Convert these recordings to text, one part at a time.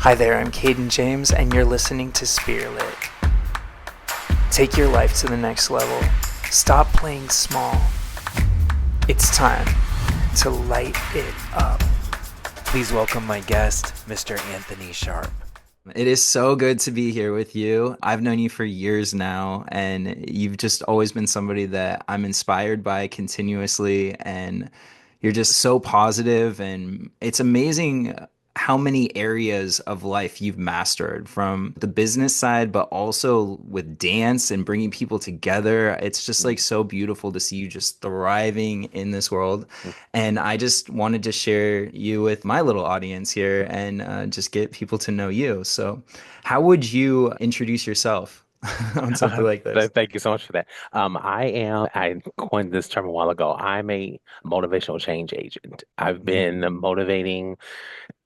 Hi there, I'm Caden James, and you're listening to Spearlit. Take your life to the next level. Stop playing small. It's time to light it up. Please welcome my guest, Mr. Anthony Sharp. It is so good to be here with you. I've known you for years now, and you've just always been somebody that I'm inspired by continuously. And you're just so positive, and it's amazing how many areas of life you've mastered from the business side, but also with dance and bringing people together. It's just like so beautiful to see you just thriving in this world. And I just wanted to share you with my little audience here and just get people to know you. So, how would you introduce yourself on something like this? Thank you so much for that. I coined this term a while ago. I'm a motivational change agent. I've been motivating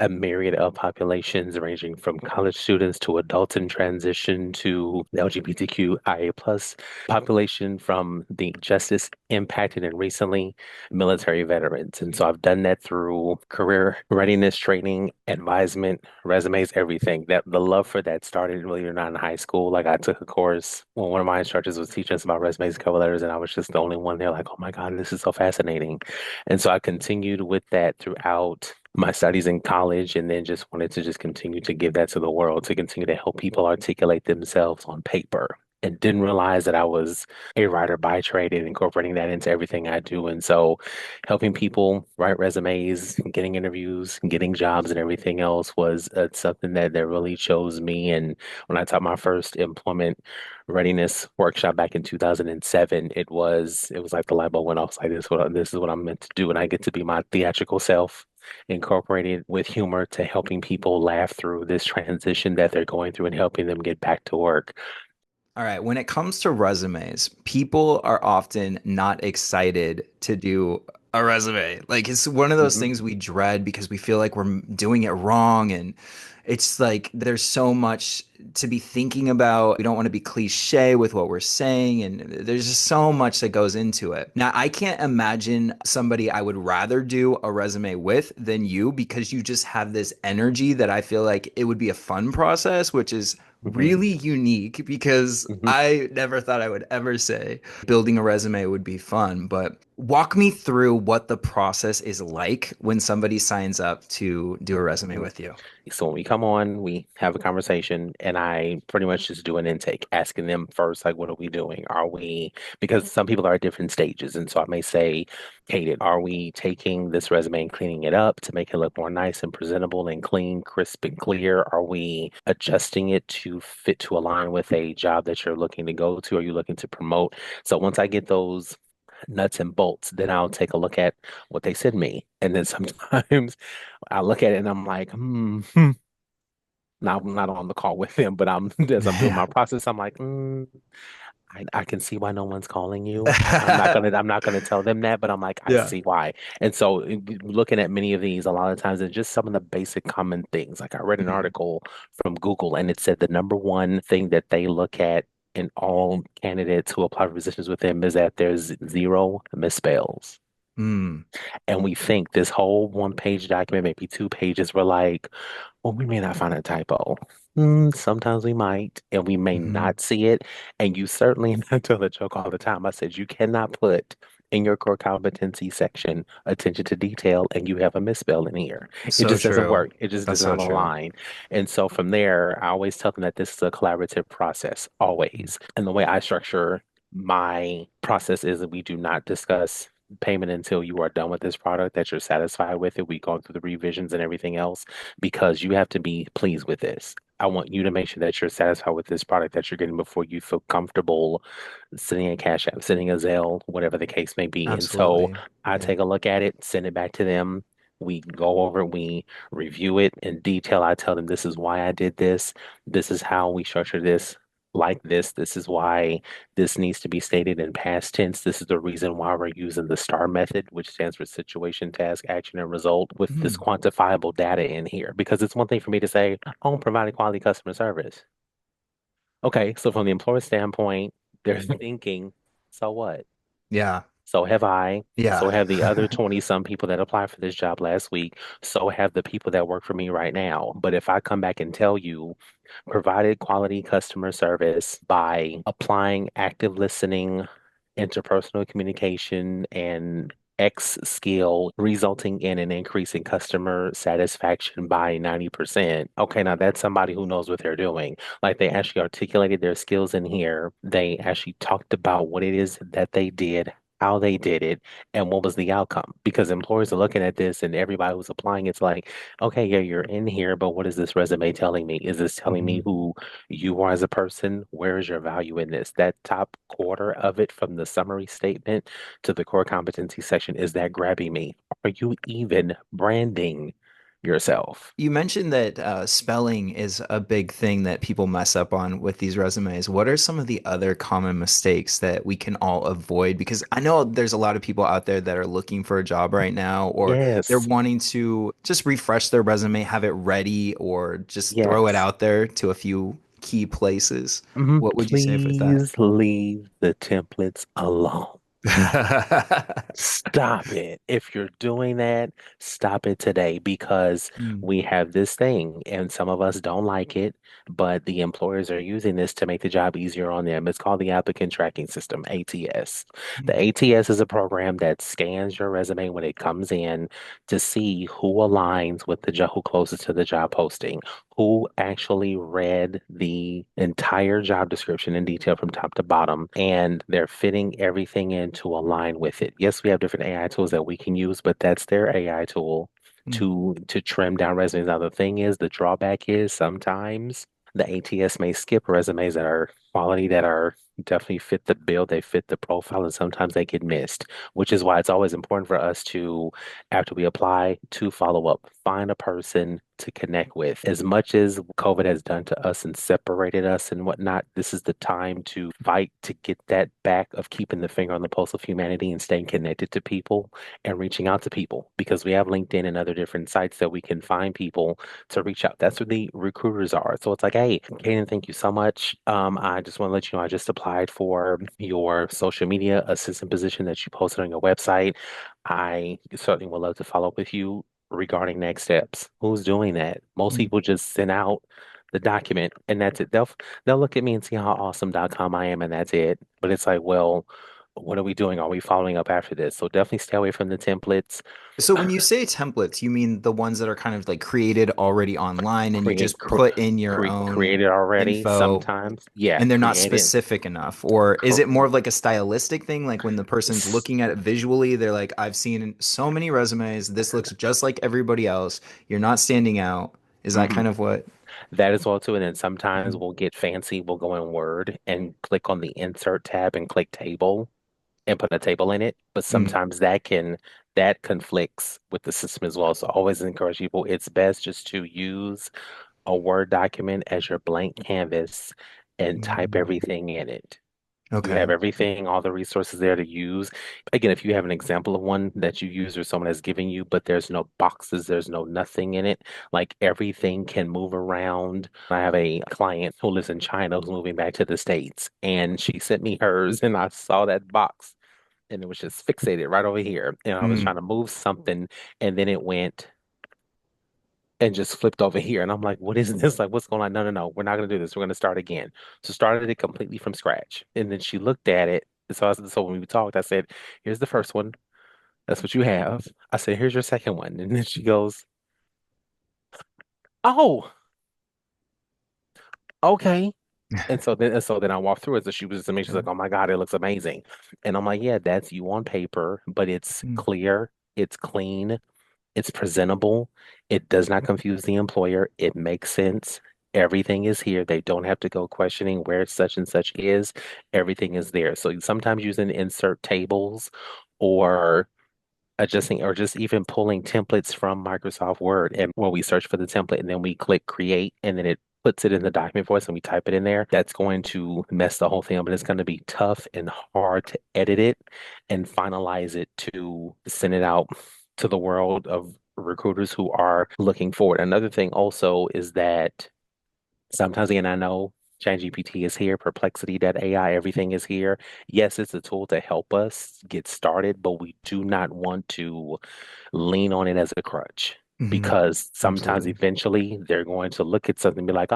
a myriad of populations ranging from college students to adults in transition to the LGBTQIA plus population from the justice impacted and recently military veterans. And so I've done that through career readiness training, advisement, resumes, everything. That the love for that started really not in high school. Like I took a course when one of my instructors was teaching us about resumes and cover letters, and I was just the only one there like, oh my God, this is so fascinating. And so I continued with that throughout my studies in college and then just wanted to just continue to give that to the world, to continue to help people articulate themselves on paper. And didn't realize that I was a writer by trade and incorporating that into everything I do. And so helping people write resumes, getting interviews, getting jobs and everything else was something that really chose me. And when I taught my first employment readiness workshop back in 2007, it was like the light bulb went off. It's like this is what I'm meant to do. And I get to be my theatrical self incorporated with humor to helping people laugh through this transition that they're going through and helping them get back to work. All right, when it comes to resumes, people are often not excited to do a resume. Like it's one of those hmm things we dread because we feel like we're doing it wrong, and it's like there's so much to be thinking about. We don't want to be cliche with what we're saying, and there's just so much that goes into it. Now, I can't imagine somebody I would rather do a resume with than you because you just have this energy that I feel like it would be a fun process, which is hmm really unique because hmm I never thought I would ever say building a resume would be fun. But walk me through what the process is like when somebody signs up to do a resume hmm with you. So when we come on, we have a conversation, and I pretty much just do an intake, asking them first, like, what are we doing? Because some people are at different stages. And so I may say, Kaden, are we taking this resume and cleaning it up to make it look more nice and presentable and clean, crisp and clear? Are we adjusting it to fit to align with a job that you're looking to go to? Are you looking to promote? So once I get those nuts and bolts, then I'll take a look at what they send me. And then sometimes I look at it and I'm like, Now I'm not on the call with them, but I'm as I'm doing Yeah. my process, I'm like, I can see why no one's calling you. I'm not gonna tell them that, but I'm like, I Yeah. see why. And so looking at many of these, a lot of times it's just some of the basic common things. Like I read an Mhm. article from Google and it said the number one thing that they look at in all candidates who apply for positions with them is that there's zero misspells. Mm. And we think this whole one-page document, maybe 2 pages, we're like, well, we may not find a typo. Sometimes we might, and we may Mhm. not see it. And you certainly, I tell the joke all the time. I said, you cannot put in your core competency section attention to detail, and you have a misspell in here. It So just doesn't true. work. It just That's does so not true. align. And so from there, I always tell them that this is a collaborative process, always. And the way I structure my process is that we do not discuss payment until you are done with this product, that you're satisfied with it. We go through the revisions and everything else because you have to be pleased with this. I want you to make sure that you're satisfied with this product that you're getting before you feel comfortable sending a Cash App, sending a Zelle, whatever the case may be. And so Absolutely. I Yeah. take a look at it, send it back to them. We go over it, we review it in detail. I tell them this is why I did this. This is how we structure this like this. This is why this needs to be stated in past tense. This is the reason why we're using the STAR method, which stands for situation, task, action, and result, with this Mhm. quantifiable data in here. Because it's one thing for me to say, oh, I'm providing quality customer service. Okay, so from the employer standpoint, they're thinking, so what? Yeah. So have I. So Yeah. have the other 20 some people that applied for this job last week. So have the people that work for me right now. But if I come back and tell you, provided quality customer service by applying active listening, interpersonal communication, and X skill, resulting in an increase in customer satisfaction by 90%. Okay, now that's somebody who knows what they're doing. Like they actually articulated their skills in here. They actually talked about what it is that they did, how they did it, and what was the outcome. Because employers are looking at this and everybody who's applying, it's like, okay, yeah, you're in here, but what is this resume telling me? Is this telling me Mhm. who you are as a person? Where is your value in this? That top quarter of it from the summary statement to the core competency section, is that grabbing me? Are you even branding yourself? You mentioned that spelling is a big thing that people mess up on with these resumes. What are some of the other common mistakes that we can all avoid? Because I know there's a lot of people out there that are looking for a job right now, or they're Yes, wanting to just refresh their resume, have it ready, or just throw it yes. out there to a few key places. What would you say for that? Please leave the templates alone. Stop it. If you're doing that, stop it today because Mm, we have this thing and some of us don't like it, but the employers are using this to make the job easier on them. It's called the applicant tracking system, ATS. The mm, ATS is a program that scans your resume when it comes in to see who aligns with the job, who closest to the job posting, who actually read the entire job description in detail from top to bottom, and they're fitting everything in to align with it. Yes, we have different AI tools that we can use, but that's their AI tool mm. to trim down resumes. Now, the thing is, the drawback is sometimes the ATS may skip resumes that are quality that are definitely fit the bill, they fit the profile, and sometimes they get missed, which is why it's always important for us to, after we apply, to follow up, find a person to connect with. As much as COVID has done to us and separated us and whatnot, this is the time to fight to get that back of keeping the finger on the pulse of humanity and staying connected to people and reaching out to people because we have LinkedIn and other different sites that we can find people to reach out. That's where the recruiters are. So it's like, hey, Kaden, thank you so much. I just want to let you know I just applied for your social media assistant position that you posted on your website. I certainly would love to follow up with you regarding next steps. Who's doing that? Most Mm. people just send out the document and that's it. They'll look at me and see how awesome.com I am and that's it. But it's like, well, what are we doing? Are we following up after this? So definitely stay away from the templates. So when you say templates, you mean the ones that are kind of like created already online and you Create just put in your own create it already info sometimes. Yeah, and they're not create it. specific enough? Or is it more of like a stylistic thing? Like when the person's looking at it visually, they're like, I've seen so many resumes. This looks just like everybody else. You're not standing out. Is that Mhm. kind of what? That is well too. And then sometimes Mhm. we'll get fancy. We'll go in Word and click on the insert tab and click table and put a table in it. But Mm, sometimes that conflicts with the system as well. So I always encourage people, it's best just to use a Word document as your blank canvas and type mm. everything in it. You Okay. have everything, all the resources there to use. Again, if you have an example of one that you use or someone has given you, but there's no boxes, there's no nothing in it, like everything can move around. I have a client who lives in China who's moving back to the States, and she sent me hers, and I saw that box, and it was just fixated right over here. And I was Mm. trying to move something, and then it went and just flipped over here. And I'm like, what is this? Like, what's going on? No, no, no, we're not going to do this. We're going to start again. So started it completely from scratch. And then she looked at it. So when we talked, I said, here's the first one. That's what you have. I said, here's your second one. And then she goes, oh, okay. And so then I walked through it. So she was just amazed. She's like, oh my God, it looks amazing. And I'm like, yeah, that's you on paper, but it's Mm. clear, it's clean, it's presentable. It does not confuse the employer. It makes sense. Everything is here. They don't have to go questioning where such and such is. Everything is there. So sometimes using insert tables or adjusting or just even pulling templates from Microsoft Word. And when we search for the template and then we click create and then it puts it in the document for us and we type it in there, that's going to mess the whole thing up. But it's going to be tough and hard to edit it and finalize it to send it out to the world of recruiters who are looking forward. Another thing also is that sometimes, again, I know. ChatGPT is here, Perplexity.ai, everything is here. Yes, it's a tool to help us get started, but we do not want to lean on it as a crutch Hmm. because sometimes Absolutely. eventually they're going to look at something and be like,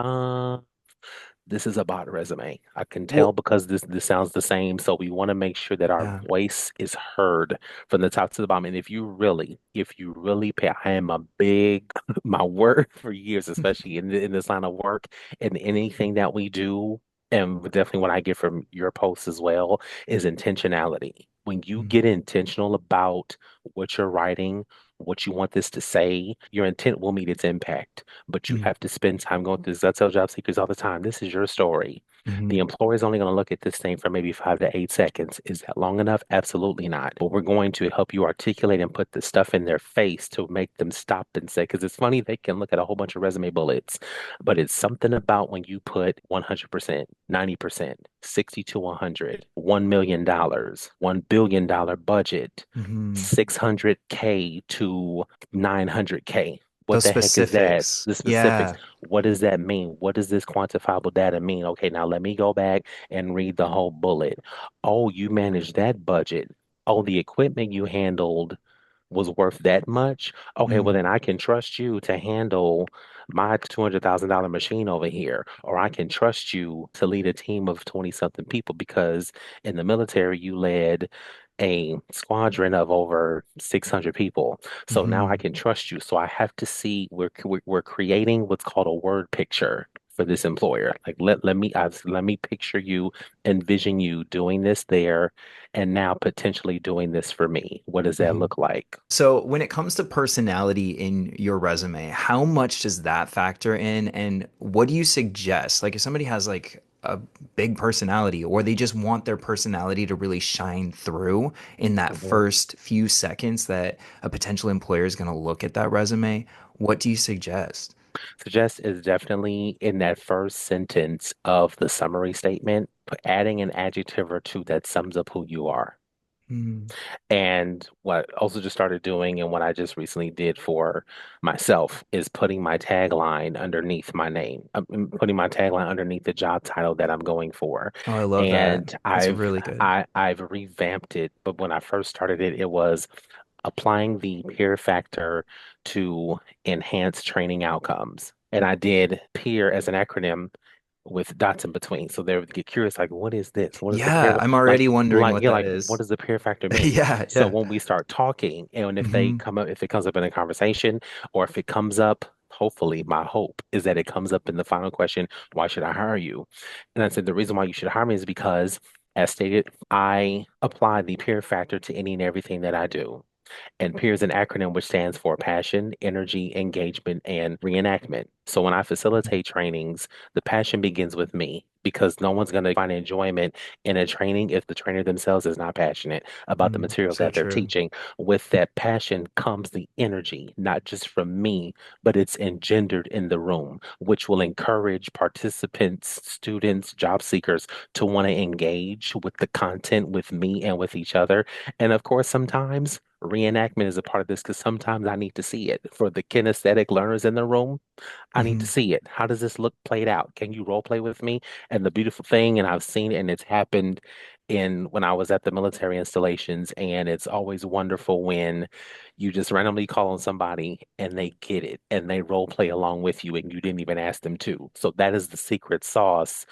this is a bot resume. I can tell Well, because this sounds the same. So we want to make sure that our yeah. voice is heard from the top to the bottom. And if you really pay, I am a big my word for years, especially in this line of work and anything that we do, and definitely what I get from your posts as well, is intentionality. When you Mhm. get intentional about what you're writing, what you want this to say, your intent will meet its impact, but you Mhm. have to spend time going through this. I tell job seekers all the time, this is your story. The Mhm. employer is only going to look at this thing for maybe 5 to 8 seconds. Is that long enough? Absolutely not. But we're going to help you articulate and put the stuff in their face to make them stop and say, because it's funny, they can look at a whole bunch of resume bullets, but it's something about when you put 100%, 90%, 60 to 100, $1 million, $1 billion budget, Mhm. 600K to 900K. What Those the heck is that? specifics. The specifics. Yeah. What does that mean? What does this quantifiable data mean? Okay, now let me go back and read the whole bullet. Oh, you managed that budget. Oh, the equipment you handled was worth that much. Okay, well, Mhm. then I can trust you to handle my $200,000 machine over here, or I can trust you to lead a team of 20 something people because in the military, you led a squadron of over 600 people. So now I Mhm. can trust you. So I have to see we're creating what's called a word picture for this employer. Like let me picture you, envision you doing this there, and now potentially doing this for me. What does that Mhm. look like? So when it comes to personality in your resume, how much does that factor in? And what do you suggest? Like if somebody has like a big personality or they just want their personality to really shine through in that Mhm. first few seconds that a potential employer is going to look at that resume, what do you suggest? Suggest is definitely in that first sentence of the summary statement, adding an adjective or two that sums up who you are. Mm. And what I also just started doing and what I just recently did for myself is putting my tagline underneath my name. Putting my tagline underneath the job title that I'm going for. Oh, I love that. And That's really good. I've revamped it, but when I first started it, it was applying the peer factor to enhance training outcomes. And I did peer as an acronym with dots in between. So they would get curious, like, what is this? What is the Yeah, peer? I'm already wondering what You're that like, what is. does the peer factor mean? Yeah, So yeah. when we start talking, and if they Hmm. come up, if it comes up in a conversation, or if it comes up, hopefully, my hope is that it comes up in the final question, why should I hire you? And I said, the reason why you should hire me is because, as stated, I apply the peer factor to any and everything that I do. And PEER is an acronym which stands for passion, energy, engagement, and reenactment. So when I facilitate trainings, the passion begins with me because no one's going to find enjoyment in a training if the trainer themselves is not passionate about the Mm, material so that they're true. teaching. With that passion comes the energy, not just from me, but it's engendered in the room, which will encourage participants, students, job seekers to want to engage with the content with me and with each other. And of course, sometimes reenactment is a part of this because sometimes I need to see it. For the kinesthetic learners in the room, I need to Hmm. see it. How does this look played out? Can you role play with me? And the beautiful thing, and I've seen it, and it's happened in when I was at the military installations, and it's always wonderful when you just randomly call on somebody and they get it and they role play along with you, and you didn't even ask them to. So that is the secret sauce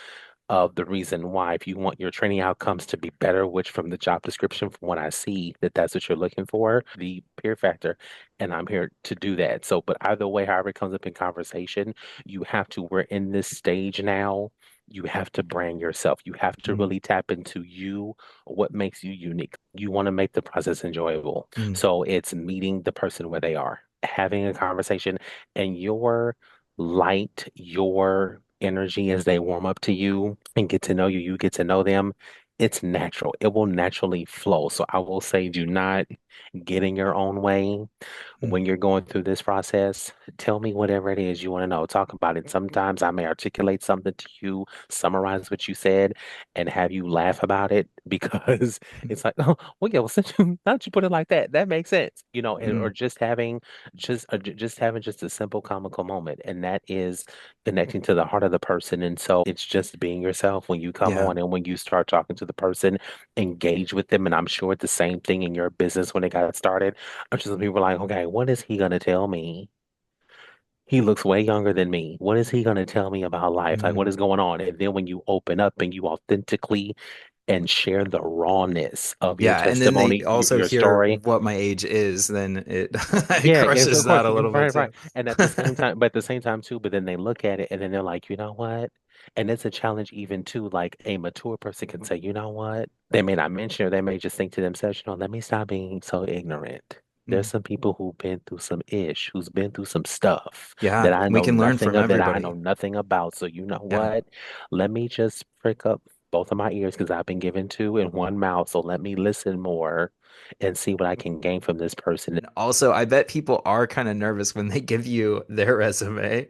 of the reason why, if you want your training outcomes to be better, which from the job description, from what I see, that that's what you're looking for, the peer factor, and I'm here to do that. So, but either way, however it comes up in conversation, you have to, we're in this stage now. You have to brand yourself. You have to Hmm. really tap into you, what makes you unique. You want to make the process enjoyable. Hmm. So it's meeting the person where they are, having a conversation, and your light, your energy as they warm up to you and get to know you, you get to know them. It's natural. It will naturally flow. So I will say, do not. getting your own way Mm. when you're going through this process, tell me whatever it is you want to know. Talk about it. Sometimes I may articulate something to you, summarize what you said, and have you laugh about it because it's like, oh, well, yeah, well, since you, now that you put it like that, that makes sense, or Mm. just having just having just a simple comical moment, and that is connecting to the heart of the person. And so it's just being yourself when you come Yeah. on and when you start talking to the person, engage with them. And I'm sure it's the same thing in your business when it got started. I'm just people like, okay, what is he gonna tell me? He looks way younger than me. What is he gonna tell me about life? Like, what Mm. is going on? And then when you open up and you authentically and share the rawness of your Yeah, and then they testimony, also your hear story, what my age is, then it it yeah, yes, crushes of that course. a little bit Right, too. right. And at the same time, but at the same time too, but then they look at it and then they're like, you know what? And it's a challenge even too, like a mature person can say, you know what? They may not mention or they may just think to themselves, let me stop being so ignorant. There's Mm. some people who've been through some who's been through some stuff Yeah, that I we know can learn nothing from of, that I know everybody. nothing about. So you know Yeah. what? Let me just prick up both of my ears because I've been given two in one mouth. So let me listen more and see what I can gain from this person. And also, I bet people are kind of nervous when they give you their resume.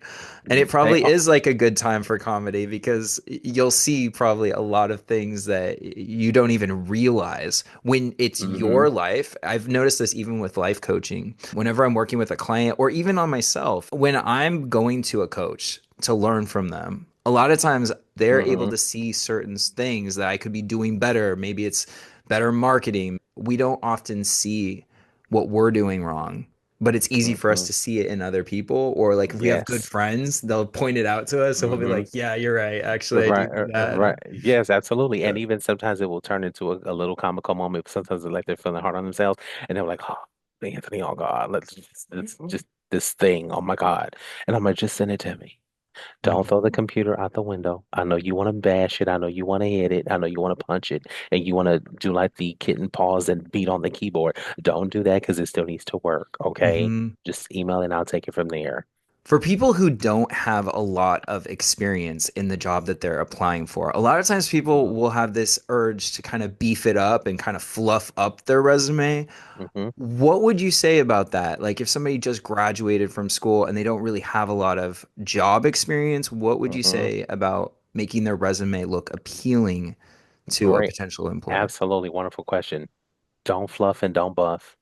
And it They probably is like a good time for comedy because you'll see probably a lot of things that you don't even realize when it's mm-hmm, your life. I've noticed this even with life coaching. Whenever I'm working with a client or even on myself, when I'm going to a coach to learn from them, a lot of times they're able mm-hmm, to see certain things that I could be doing better. Maybe it's better marketing. We don't often see what we're doing wrong. But it's easy for us mm-hmm. to see it in other people, or like if we have good Yes. friends, they'll point it out to us, and we'll be Mm-hmm. like, "Yeah, you're right. Actually, I do Right, do that." right. Yes, absolutely. Yeah. And even sometimes it will turn into a little comical moment. Sometimes it's like they're feeling hard on themselves and they're like, oh, Anthony, oh God, let's just this thing. Oh my God. And I'm like, just send it to me. Don't Mm. throw the computer out the window. I know you want to bash it. I know you want to hit it. I know you want to punch it. And you want to do like the kitten paws and beat on the keyboard. Don't do that because it still needs to work. Okay. Mhm. Just email and I'll take it from there. For people who don't have a lot of experience in the job that they're applying for, a lot of times people will have this urge to kind of beef it up and kind of fluff up their resume. Mm-hmm. What would you say about that? Like, if somebody just graduated from school and they don't really have a lot of job experience, what would you Mm-hmm. say about making their resume look appealing to a Great. potential employer? Absolutely wonderful question. Don't fluff and don't buff.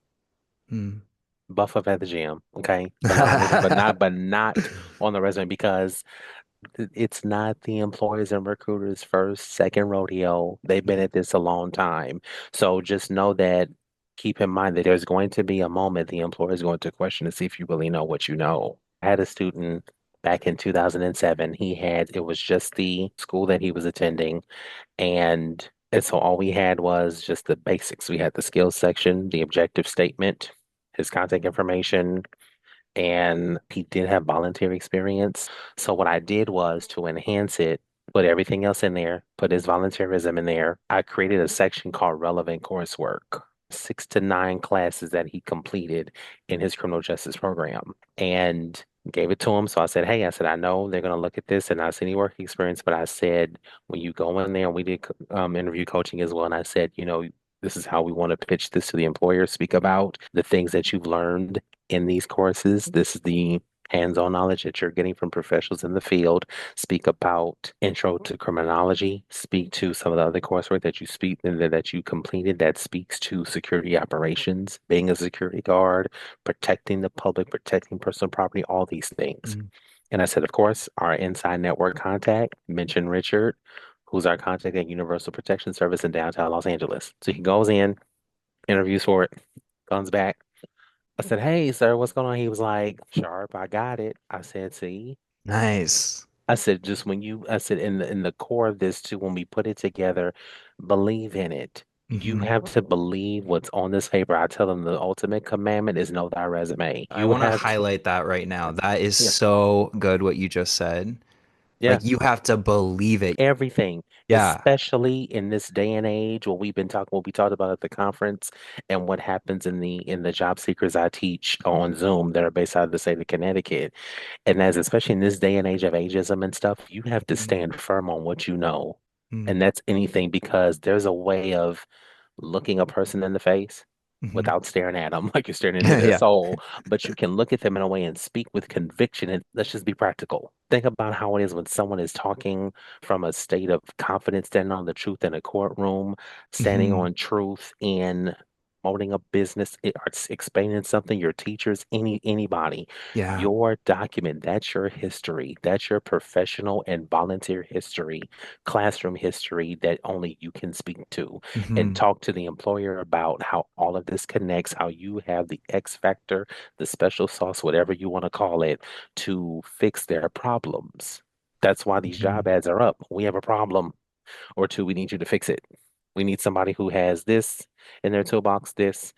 Hmm. Buff up at the gym, okay? But not on the but not on the resume because it's not the employers and recruiters' first, second rodeo. They've been at this a long time. So just know that, keep in mind that there's going to be a moment the employer is going to question to see if you really know what you know. I had a student back in 2007. It was just the school that he was attending. And so all we had was just the basics. We had the skills section, the objective statement, his contact information, and he did have volunteer experience. So what I did was to enhance it, put everything else in there, put his volunteerism in there. I created a section called relevant coursework, 6 to 9 classes that he completed in his criminal justice program, and gave it to him. So I said, hey, I said, I know they're going to look at this and not see any work experience, but I said, when you go in there, and we did interview coaching as well, and I said, this is how we want to pitch this to the employer. Speak about the things that you've learned in these courses. This is the hands-on knowledge that you're getting from professionals in the field. Speak about intro to criminology. Speak to some of the other coursework that you completed that speaks to security operations, being a security guard, protecting the public, protecting personal property, all these things. Mm. And I said, of course, our inside network contact, mention Richard, who's our contact at Universal Protection Service in downtown Los Angeles. So he goes in, interviews for it, comes back. I said, hey, sir, what's going on? He was like, sharp, I got it. I said, see, Nice. I said, I said, in the core of this too, when we put it together, believe in it. You Hmm. have to believe what's on this paper. I tell them the ultimate commandment is know thy resume. I You want to have to, highlight that right now. That is yeah, so good what you just said. yeah. Like, you have to believe it. Everything, Yeah. especially in this day and age, what we talked about at the conference, and what happens in the job seekers I teach on Zoom that are based out of the state of Connecticut. And as especially in this day and age of ageism and stuff, you have to stand firm on what you know. Mm. And that's anything because there's a way of looking a person in the face. Hmm. without staring at them like you're staring into their Yeah. soul, but you can look at them in a way and speak with conviction. And let's just be practical. Think about how it is when someone is talking from a state of confidence, standing on the truth in a courtroom, standing Hmm. on truth in promoting a business or explaining something, your teachers, anybody. Yeah. Your document, that's your history. That's your professional and volunteer history, classroom history that only you can speak to and Hmm. talk to the employer about how all of this connects, how you have the X factor, the special sauce, whatever you want to call it, to fix their problems. That's why these Hmm. job ads are up. We have a problem, or two, we need you to fix it. We need somebody who has this in their toolbox, this,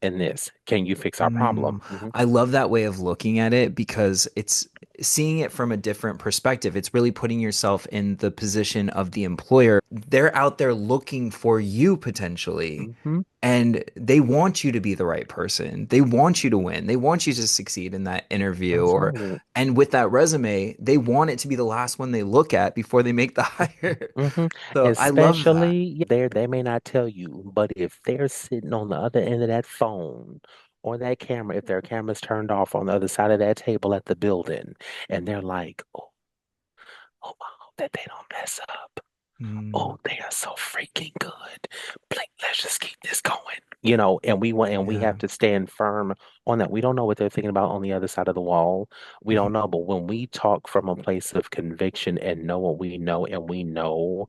and this. Can you fix our problem? Mm. I love that way of looking at it because it's seeing it from a different perspective. It's really putting yourself in the position of the employer. They're out there looking for you potentially, Hmm. and they want you to be the right person. They want you to win. They want you to succeed in that interview or Absolutely. and with that resume, they want it to be the last one they look at before they make the hire. Hmm. So I love that. Especially, they may not tell you, but if they're sitting on the other end of that phone or that camera, if their camera's turned off on the other side of that table at the building, and they're like, oh, I hope that they don't mess up. Mm, Oh, they are so freaking good. Blake, let's just keep this going. And we yeah. have to stand firm on that. We don't know what they're thinking about on the other side of the wall. We don't Mhm. know, but when we talk from a place of conviction and know what we know, and we know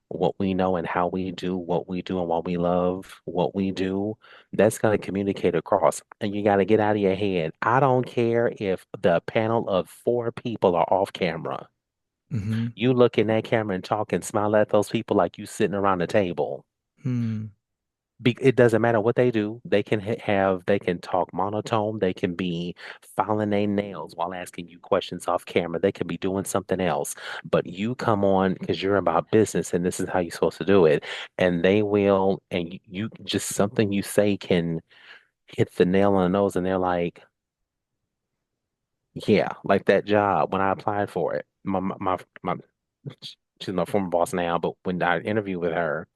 what we know and how we do what we do and why we love what we do, that's going to communicate across. And you got to get out of your head. I don't care if the panel of four people are off camera. Mhm. You look in that camera and talk and smile at those people like you sitting around the table. Hmm. It doesn't matter what they do. They can talk monotone. They can be filing their nails while asking you questions off camera. They can be doing something else. But you come on because you're about business and this is how you're supposed to do it. And they will, and you just something you say can hit the nail on the nose and they're like, yeah, like that job when I applied for it. My she's my former boss now, but when I interviewed with her,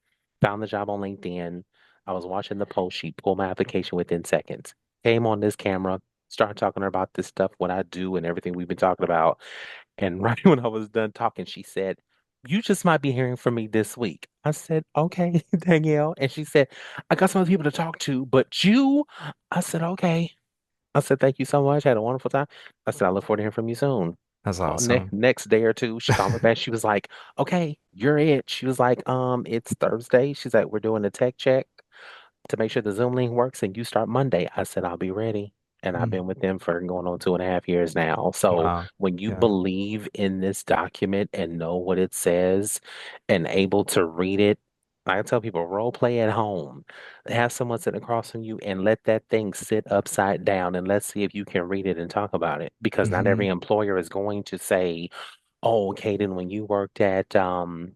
found the job on LinkedIn, I was watching the post. She pulled my application within seconds. Came on this camera, started talking to her about this stuff, what I do, and everything we've been talking about. And right when I was done talking, she said, "You just might be hearing from me this week." I said, "Okay, Danielle." And she said, "I got some other people to talk to, but you." I said, "Okay." I said, "Thank you so much. Had a wonderful time." I said, "I look forward to hearing from you soon." That's Oh, awesome. next day or two, she called me back. She was like, "Okay, you're it." She was like, it's Thursday." She's like, "We're doing a tech check to make sure the Zoom link works and you start Monday." I said, "I'll be ready." And I've Mm. been with them for going on 2.5 years now. So Wow. when you Yeah. believe in this document and know what it says and able to read it, I tell people role play at home. Have someone sit across from you and let that thing sit upside down and let's see if you can read it and talk about it. Because not Hmm. every employer is going to say, "Oh, Caden, when you worked at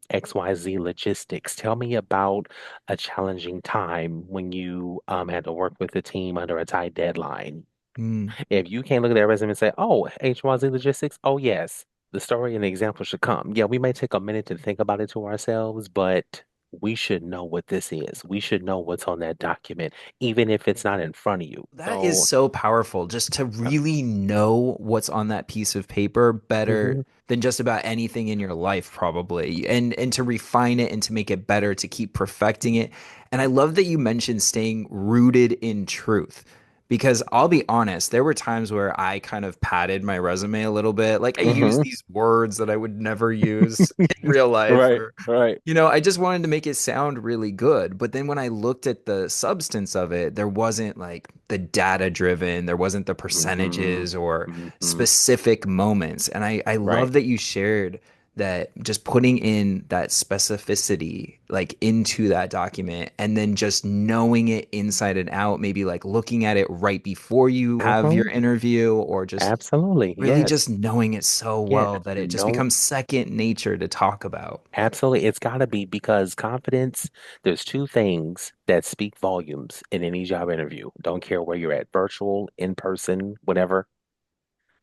XYZ Logistics, tell me about a challenging time when you had to work with a team under a tight deadline." Mm. If you can't look at that resume and say, "Oh, XYZ Logistics, oh yes, the story and the example should come." Yeah, we may take a minute to think about it to ourselves, but we should know what this is. We should know what's on that document, even if it's not in front of you. That is So, so powerful just to really know what's on that piece of paper better mhm, than just about anything in your life probably and to refine it and to make it better to keep perfecting it. And I love that you mentioned staying rooted in truth because I'll be honest, there were times where I kind of padded my resume a little bit. Like I used mhm. these words that I would never use in real life Right, or right. I just wanted to make it sound really good. But then when I looked at the substance of it, there wasn't like the data driven, there wasn't the Hmm. percentages or Hmm. specific moments. And I Right. love that you shared that just putting in that specificity like into that document and then just knowing it inside and out, maybe like looking at it right before you have Hmm. your interview or just Absolutely. really Yes. just knowing it so Yeah. well that it just No, becomes second nature to talk about. absolutely. It's got to be because confidence, there's two things that speak volumes in any job interview. Don't care where you're at, virtual, in person, whatever.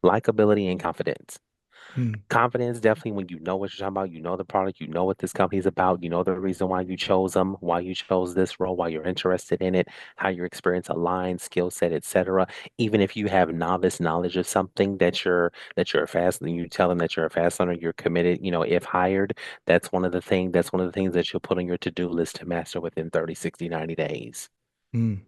Likability and confidence. Mm, Confidence, definitely when you know what you're talking about, you know the product, you know what this company's about, you know the reason why you chose them, why you chose this role, why you're interested in it, how your experience aligns, skill set, etc. Even if you have novice knowledge of something that you're a fast, you tell them that you're a fast learner, you're committed, if hired, that's one of the things that you'll put on your to-do list to master within 30, 60, 90 days. mm,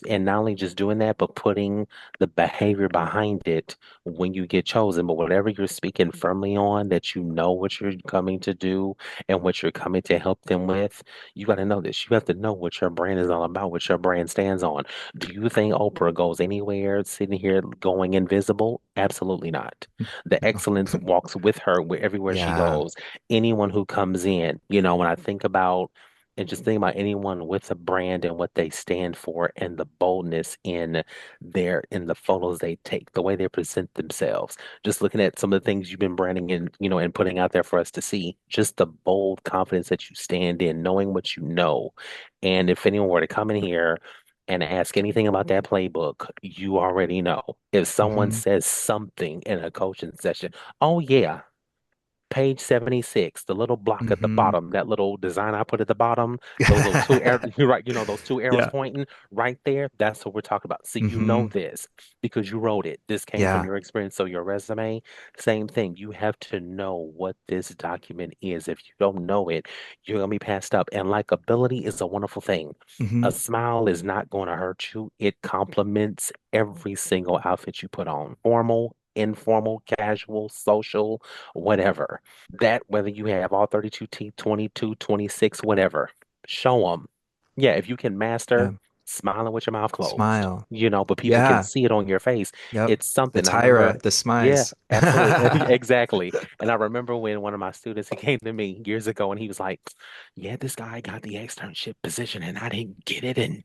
And not only just doing that, but putting the behavior behind it when you get chosen. But whatever you're speaking firmly on, that you know what you're coming to do and what you're coming to help them with, you got to know this. You have to know what your brand is all about, what your brand stands on. Do you think Oprah goes anywhere sitting here going invisible? Absolutely not. The no. excellence walks with her everywhere she Yeah. goes. Anyone who comes in, when I think about and just think about anyone with a brand and what they stand for and the boldness in the photos they take, the way they present themselves. Just looking at some of the things you've been branding and putting out there for us to see, just the bold confidence that you stand in, knowing what you know. And if anyone were to come in here and ask anything about that playbook, you already know. If someone Hmm. says something in a coaching session, oh yeah, page 76, the little block at the Hmm. bottom, that little design I put at the bottom, those little two arrows, you're right, those two arrows Yeah. pointing right there, that's what we're talking about. So you know Hmm. this because you wrote it. This came from Yeah. your experience. So your resume, same thing. You have to know what this document is. If you don't know it, you're gonna be passed up. And likability is a wonderful thing. A Hmm. smile is not going to hurt you. It complements every single outfit you put on. Formal, informal, casual, social, whatever. That whether you have all 32 teeth, 22, 26, whatever, show them. Yeah, if you can master Yeah. smiling with your mouth closed, Smile. but people can Yeah. see it on your face. Yep. It's The something. I remember, Tyra, the yeah, smize. absolutely. Exactly. And I remember when one of my students, he came to me years ago and he was like, yeah, this guy got the externship position and I didn't get it. And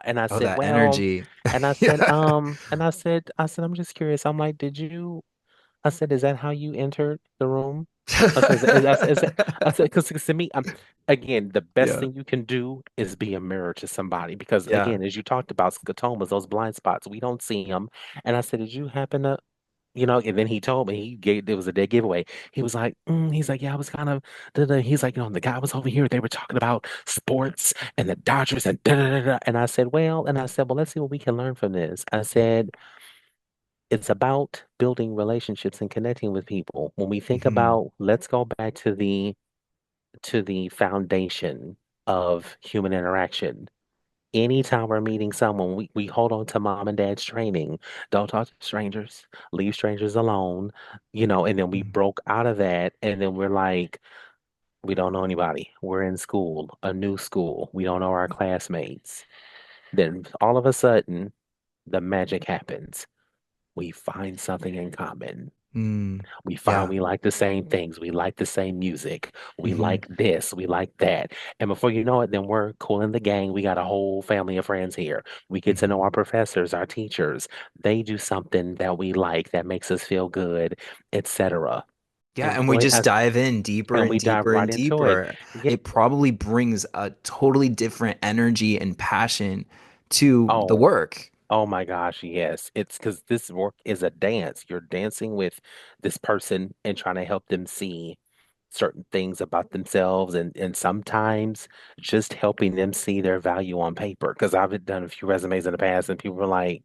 and I Oh, said, that well, energy. and I said, Yeah. I'm just curious. I'm like, I said, is that how you entered the room? I said, I said, because to me, again, the best Yeah. thing you can do is be a mirror to somebody. Because Yeah. again, as you talked about scotomas, those blind spots, we don't see them. And I said, did you happen to, and then he told me there was a dead giveaway. He was like, he's like, yeah, I was kind of, he's like, the guy was over here. They were talking about sports and the Dodgers and da da da da. And I said, well, let's see what we can learn from this. I said, it's about building relationships and connecting with people. When we think Hmm. about, let's go back to the foundation of human interaction. Anytime we're meeting someone, we hold on to mom and dad's training. Don't talk to strangers, leave strangers alone, and then we broke out of that, and then we're like, we don't know anybody. We're in school, a new school. We don't know our classmates. Then all of a sudden, the magic happens. We find something in common. Mm. We find Yeah. we like the same things. We like the same music. We Hmm. like this. We like that. And before you know it, then we're cool in the gang. We got a whole family of friends here. We get to know our Hmm. professors, our teachers. They do something that we like that makes us feel good, etc. Yeah, And and we boy, just dive in deeper and and we dive deeper right and into it. deeper. Yeah. It probably brings a totally different energy and passion to the Oh, work. oh my gosh, yes. It's because this work is a dance. You're dancing with this person and trying to help them see certain things about themselves and sometimes just helping them see their value on paper. Because I've done a few resumes in the past and people were like,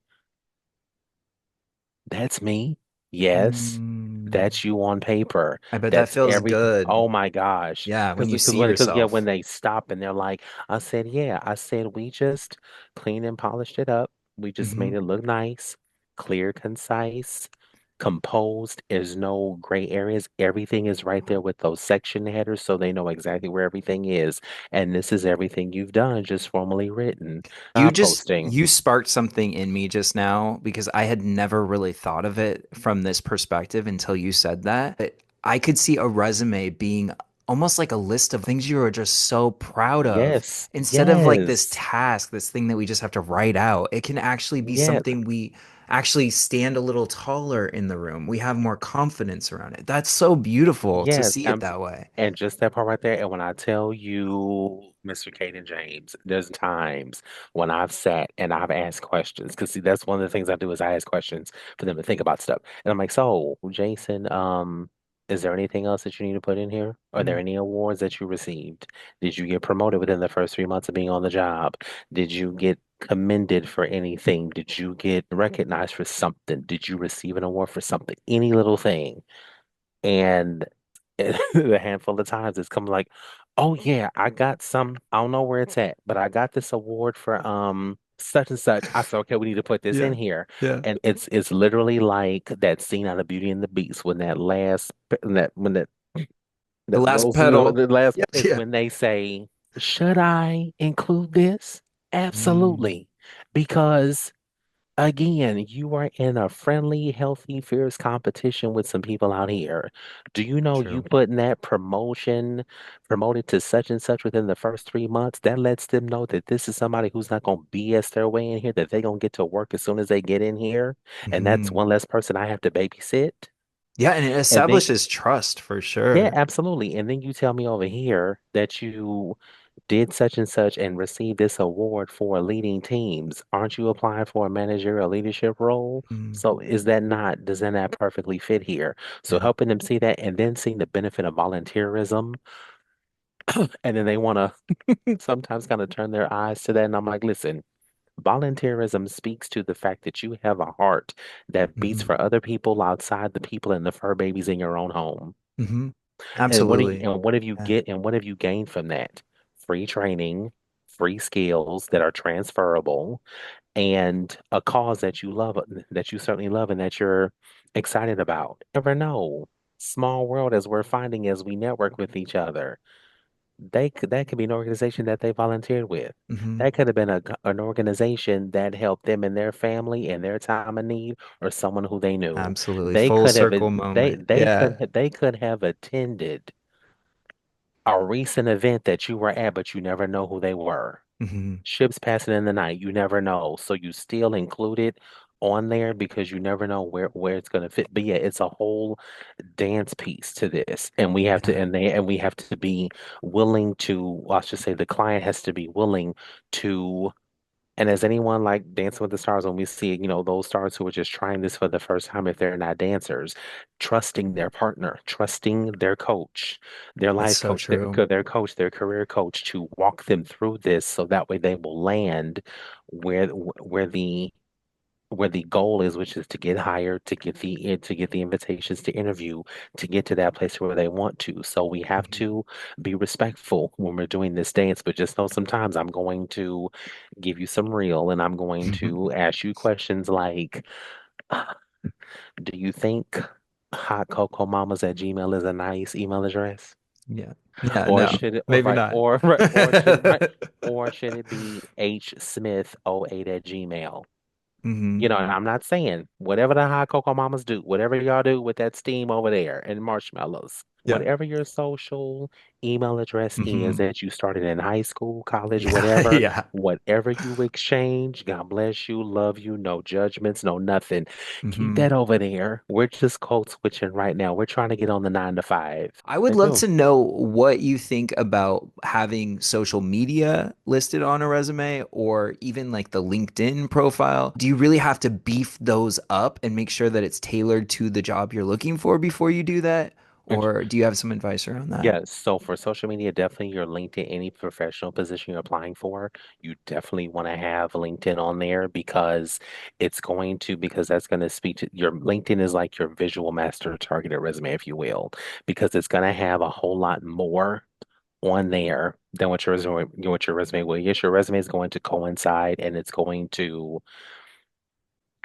that's me. Yes, Mm. that's you on paper. I bet that That's feels everything. good. Oh my gosh. Yeah, when you Because see when yourself. they stop and they're like, I said, yeah, I said we just cleaned and polished it up. We just Hmm. made it look nice, clear, concise, composed. There's no gray areas. Everything is right there with those section headers so they know exactly where everything is. And this is everything you've done, just formally written. Posting. You sparked something in me just now because I had never really thought of it from this perspective until you said that. I could see a resume being almost like a list of things you are just so proud of Yes, instead of like this yes, task, this thing that we just have to write out. It can actually be yeah. something we actually stand a little taller in the room. We have more confidence around it. That's so beautiful to Yes, see it that way. and just that part right there. And when I tell you, Mr. Kate and James, there's times when I've sat and I've asked questions. Because see, that's one of the things I do is I ask questions for them to think about stuff. And I'm like, so, Jason, is there anything else that you need to put in here? Are there Mm, any awards that you received? Did you get promoted within the first 3 months of being on the job? Did you get commended for anything? Did you get recognized for something? Did you receive an award for something? Any little thing. And a handful of times it's come like, oh yeah, I got some, I don't know where it's at, but I got this award for such and such. I said, okay, we need to put this in yeah. here. Yeah. And it's literally like that scene out of Beauty and the Beast when that last when The that last rose the pedal. last Yeah. is Yeah. when they say, should I include this? Mm, Absolutely. Because again, you are in a friendly, healthy, fierce competition with some people out here. Do you know you true. putting that promoted to such and such within the first 3 months? That lets them know that this is somebody who's not going to BS their way in here, that they're going to get to work as soon as they get in here. And that's Hmm. one less person I have to babysit. Yeah, and it And then, establishes trust for yeah, sure. absolutely. And then you tell me over here that you did such and such and received this award for leading teams. Aren't you applying for a managerial leadership role? Mm, So is that not, does that not perfectly fit here? So yeah. helping them see that and then seeing the benefit of volunteerism, and then they want to sometimes kind of turn their eyes to that. And I'm like, listen, volunteerism speaks to the fact that you have a heart that beats Hmm. for other people outside the people and the fur babies in your own home. Hmm. And Absolutely. Yeah. what have you gained from that? Free training, free skills that are transferable, and a cause that you love, that you certainly love and that you're excited about. Never know. Small world as we're finding as we network with each other. That could be an organization that they volunteered with. Hmm. That could have been an organization that helped them and their family in their time of need, or someone who they knew. Absolutely. They Full could have circle moment. Yeah. they could have attended a recent event that you were at, but you never know who they were. Hmm. Ships passing in the night, you never know. So you still include it on there because you never know where it's going to fit. But yeah, it's a whole dance piece to this, and we have to Yeah. and we have to be willing to. Well, I should say the client has to be willing to. And as anyone like Dancing with the Stars, when we see, those stars who are just trying this for the first time, if they're not dancers, trusting their partner, trusting their coach, their That's life so coach, their, true. their coach, their career coach to walk them through this so that way they will land where where the where the goal is, which is to get hired, to get the invitations to interview, to get to that place where they want to. So we have Hmm. to be respectful when we're doing this dance, but just know sometimes I'm going to give you some real and I'm going to ask you questions like, "Ah, do you think hotcocomamas at Gmail is a nice email address? Yeah. Yeah. Or No, should it or maybe right not. or right or should it right or should it be hsmith08 at Gmail? Hmm. And I'm not saying whatever the hot cocoa mamas do, whatever y'all do with that steam over there and marshmallows, Yeah. whatever your social email address is Hmm. that you started in high school, college, Yeah. whatever, Yeah. whatever you exchange, God bless you, love you, no judgments, no nothing. Keep Hmm. that over there. We're just code switching right now. We're trying to get on the 9 to 5. I would I love do. to know what you think about having social media listed on a resume or even like the LinkedIn profile. Do you really have to beef those up and make sure that it's tailored to the job you're looking for before you do that? Or do you have some advice around that? Yeah, so for social media, definitely your LinkedIn, any professional position you're applying for, you definitely want to have LinkedIn on there because that's going to speak to your LinkedIn is like your visual master targeted resume, if you will, because it's going to have a whole lot more on there than what your resume will. Yes, your resume is going to coincide and it's going to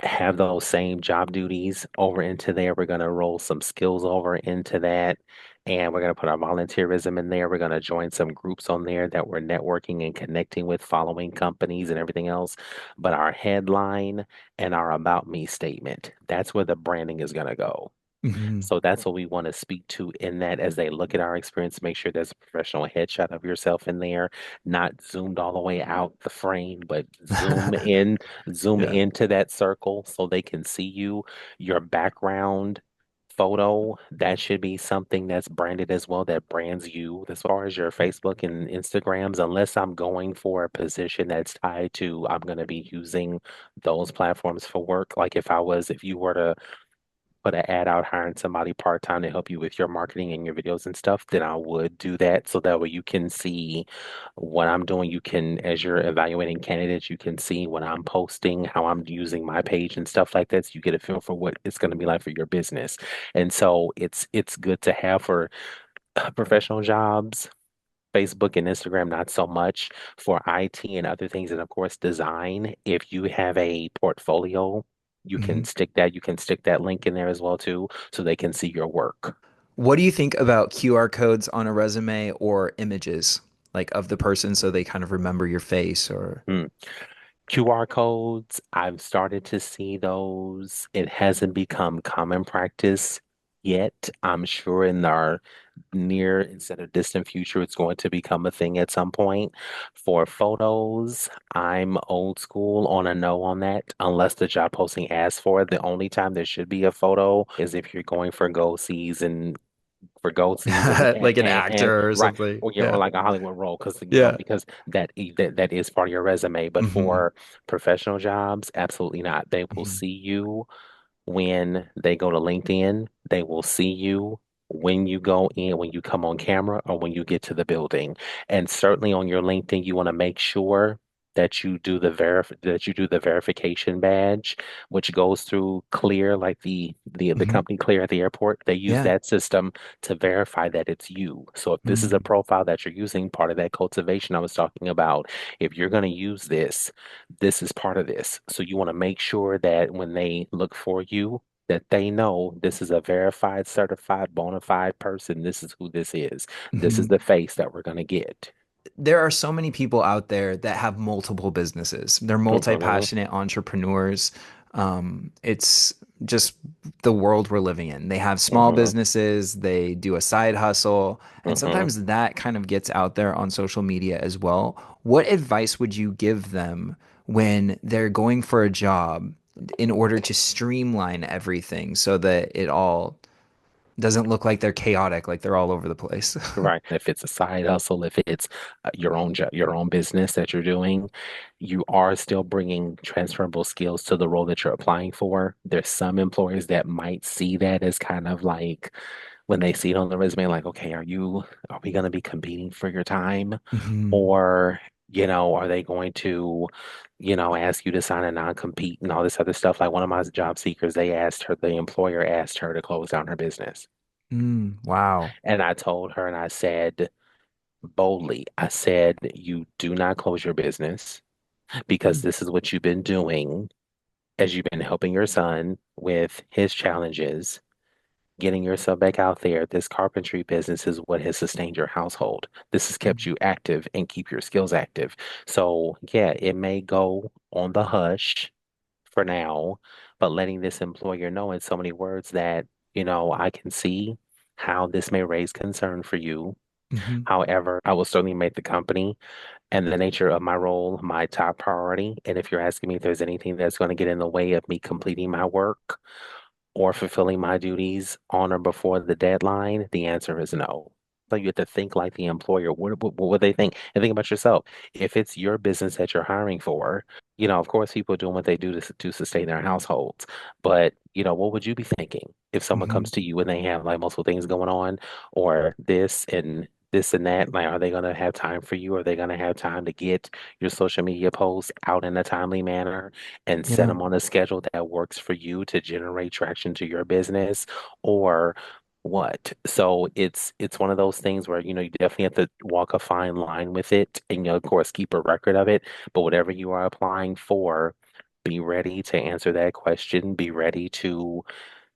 have those same job duties over into there. We're going to roll some skills over into that. And we're going to put our volunteerism in there. We're going to join some groups on there that we're networking and connecting with, following companies and everything else. But our headline and our about me statement, that's where the branding is going to go. Hmm. So that's what we want to speak to in that as they look at our experience, make sure there's a professional headshot of yourself in there, not zoomed all the way out the frame, but zoom Yeah. into that circle so they can see you. Your background photo, that should be something that's branded as well, that brands you as far as your Facebook and Instagrams, unless I'm going for a position that's tied to I'm going to be using those platforms for work. Like if you were to put an ad out hiring somebody part-time to help you with your marketing and your videos and stuff, then I would do that so that way you can see what I'm doing. You can, as you're evaluating candidates, you can see what I'm posting, how I'm using my page and stuff like that. So you get a feel for what it's going to be like for your business. And so it's good to have for professional jobs. Facebook and Instagram, not so much for IT and other things. And of course, design. If you have a portfolio, Hmm. you can stick that link in there as well too, so they can see your work. What do you think about QR codes on a resume or images like of the person so they kind of remember your face or Hmm. QR codes, I've started to see those. It hasn't become common practice yet. I'm sure in our near instead of distant future, it's going to become a thing at some point. For photos, I'm old school on a no on that, unless the job posting asks for it. The only time there should be a photo is if you're going for gold season like an and actor or right something? or yeah or Yeah. like a Hollywood role because Yeah. because that is part of your resume. But Hmm. for professional jobs, absolutely not. They will Hmm. see you when they go to LinkedIn. They will see you when you go in, when you come on camera, or when you get to the building. And certainly on your LinkedIn, you want to make sure that you do the verification badge, which goes through Clear, like the Hmm. company Clear at the airport. They use Yeah. that system to verify that it's you. So if this is a Mm. profile that you're using, part of that cultivation I was talking about, if you're going to use this, this is part of this. So you want to make sure that when they look for you, that they know this is a verified, certified, bona fide person. This is who this is. This is Mhm. the face that we're going to get. There are so many people out there that have multiple businesses. They're Hmm. multi-passionate entrepreneurs. It's just the world we're living in. They have small Hmm. businesses, they do a side hustle, and Hmm. sometimes that kind of gets out there on social media as well. What advice would you give them when they're going for a job in order to streamline everything so that it all doesn't look like they're chaotic, like they're all over the place? Right. If it's a side hustle, if it's your own job, your own business that you're doing, you are still bringing transferable skills to the role that you're applying for. There's some employers that might see that as kind of like when they see it on the resume, like, okay, are we going to be competing for your time? Hmm. Or, are they going to, ask you to sign a non-compete and all this other stuff? Like one of my job seekers, the employer asked her to close down her business. Mm, wow. And I told her, and I said boldly, I said, you do not close your business because Mm, this is what you've been doing as you've been helping your son with his challenges, getting yourself back out there. This carpentry business is what has sustained your household. This has kept mm, you active and keep your skills active. So, yeah, it may go on the hush for now, but letting this employer know in so many words that, I can see how this may raise concern for you. mhm, However, I will certainly make the company and the nature of my role my top priority. And if you're asking me if there's anything that's going to get in the way of me completing my work, or fulfilling my duties on or before the deadline? The answer is no. So you have to think like the employer. What would they think? And think about yourself. If it's your business that you're hiring for, of course, people are doing what they do to sustain their households. But, what would you be thinking if someone mhm. comes to you and they have like multiple things going on or this and that? Like, are they going to have time for you? Are they going to have time to get your social media posts out in a timely manner? And set Yeah. them on a schedule that works for you to generate traction to your business or what. So it's one of those things where you definitely have to walk a fine line with it and of course keep a record of it, but whatever you are applying for, be ready to answer that question, be ready to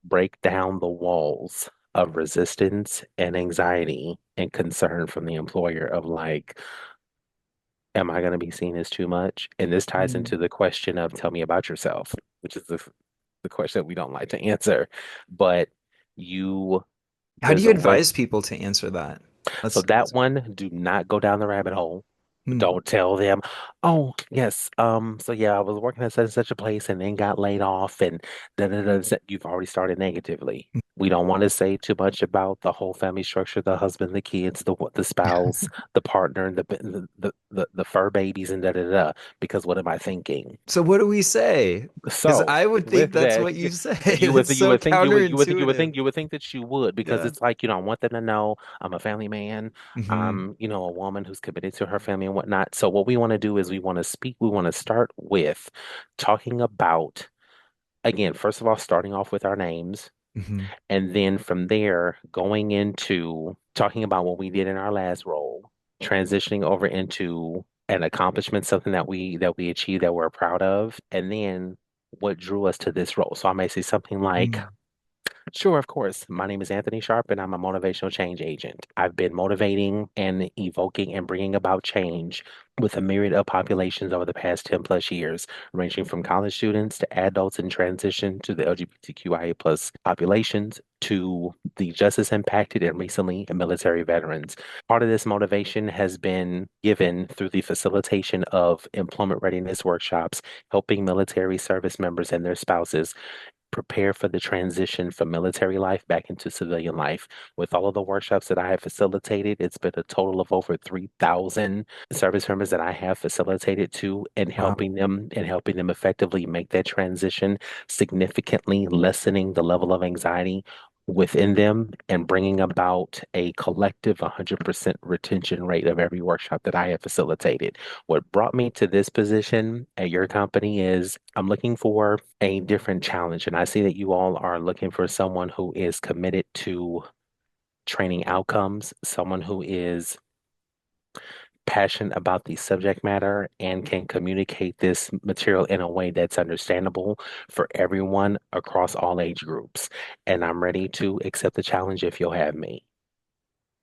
break down the walls of resistance and anxiety and concern from the employer of like, am I going to be seen as too much? And this ties Mm, into the question of tell me about yourself, which is the question that we don't like to answer. But You How do there's you a way. advise people to answer that? So that Let's one, do not go down the rabbit hole. hmm, Don't tell them, oh, yes, so yeah, I was working at such and such a place and then got laid off and da da da. You've already started negatively. We don't want to say too much about the whole family structure, the husband, the kids, the spouse, the partner, the fur babies and da da da. Because what am I thinking? so what do we say? Because So I would think with that's that, what you say. you It's would you so would think counterintuitive. you would think that you would because Yeah. it's like, I want them to know I'm a family man. Hmm. I'm, a woman who's committed to her family and whatnot. So what we want to do is we want to start with talking about, again, first of all, starting off with our names, Hmm. and then from there going into talking about what we did in our last role, transitioning over into an accomplishment, something that we achieved that we're proud of, and then what drew us to this role. So I may say something like, Hmm. sure, of course. My name is Anthony Sharp, and I'm a motivational change agent. I've been motivating and evoking and bringing about change with a myriad of populations over the past 10 plus years, ranging from college students to adults in transition to the LGBTQIA plus populations to the justice impacted and recently military veterans. Part of this motivation has been given through the facilitation of employment readiness workshops, helping military service members and their spouses prepare for the transition from military life back into civilian life. With all of the workshops that I have facilitated, it's been a total of over 3,000 service members that I have facilitated to Wow. and helping them effectively make that transition, significantly lessening the level of anxiety within them and bringing about a collective 100% retention rate of every workshop that I have facilitated. What brought me to this position at your company is I'm looking for a different challenge. And I see that you all are looking for someone who is committed to training outcomes, someone who is passionate about the subject matter and can communicate this material in a way that's understandable for everyone across all age groups. And I'm ready to accept the challenge if you'll have me.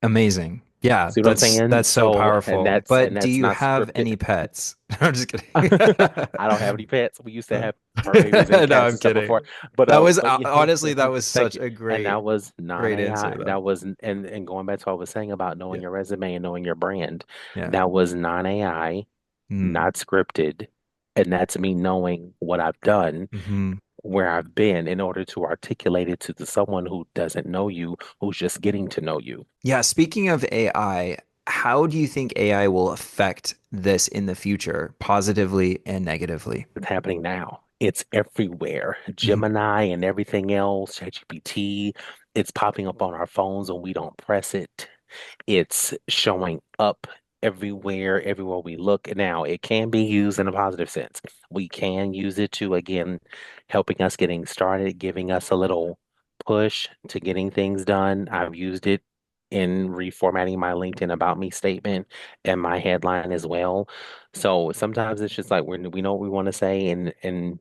Amazing. Yeah, See what I'm saying? that's so So, powerful. and But do that's you not have scripted. any pets? I'm just kidding. I don't have any pets. We used to have fur babies and No, cats I'm and stuff before, kidding. That was but yeah, honestly that was thank such you. a And that was great non-AI. answer though. That was and going back to what I was saying about knowing Yeah. your resume and knowing your brand. Yeah. That was non-AI, Mm. not scripted, and that's me knowing what I've done, Hmm. where I've been, in order to articulate it to someone who doesn't know you, who's just getting to know you. Yeah, speaking of AI, how do you think AI will affect this in the future, positively and negatively? It's happening now. It's everywhere. Hmm. Gemini and everything else, ChatGPT, it's popping up on our phones and we don't press it. It's showing up everywhere we look. Now, it can be used in a positive sense. We can use it to, again, helping us getting started, giving us a little push to getting things done. I've used it in reformatting my LinkedIn about me statement and my headline as well. So sometimes it's just like we know what we want to say, and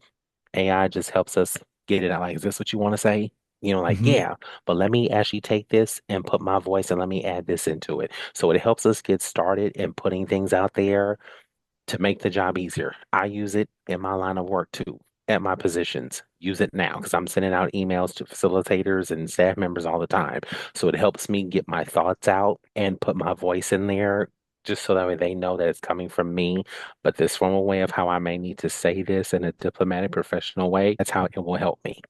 AI just helps us get it out. Like, is this what you want to say? Like, Hmm. yeah, but let me actually take this and put my voice and let me add this into it. So it helps us get started in putting things out there to make the job easier. I use it in my line of work too, at my positions. Use it now because I'm sending out emails to facilitators and staff members all the time. So it helps me get my thoughts out and put my voice in there just so that way they know that it's coming from me. But this formal way of how I may need to say this in a diplomatic, professional way, that's how it will help me.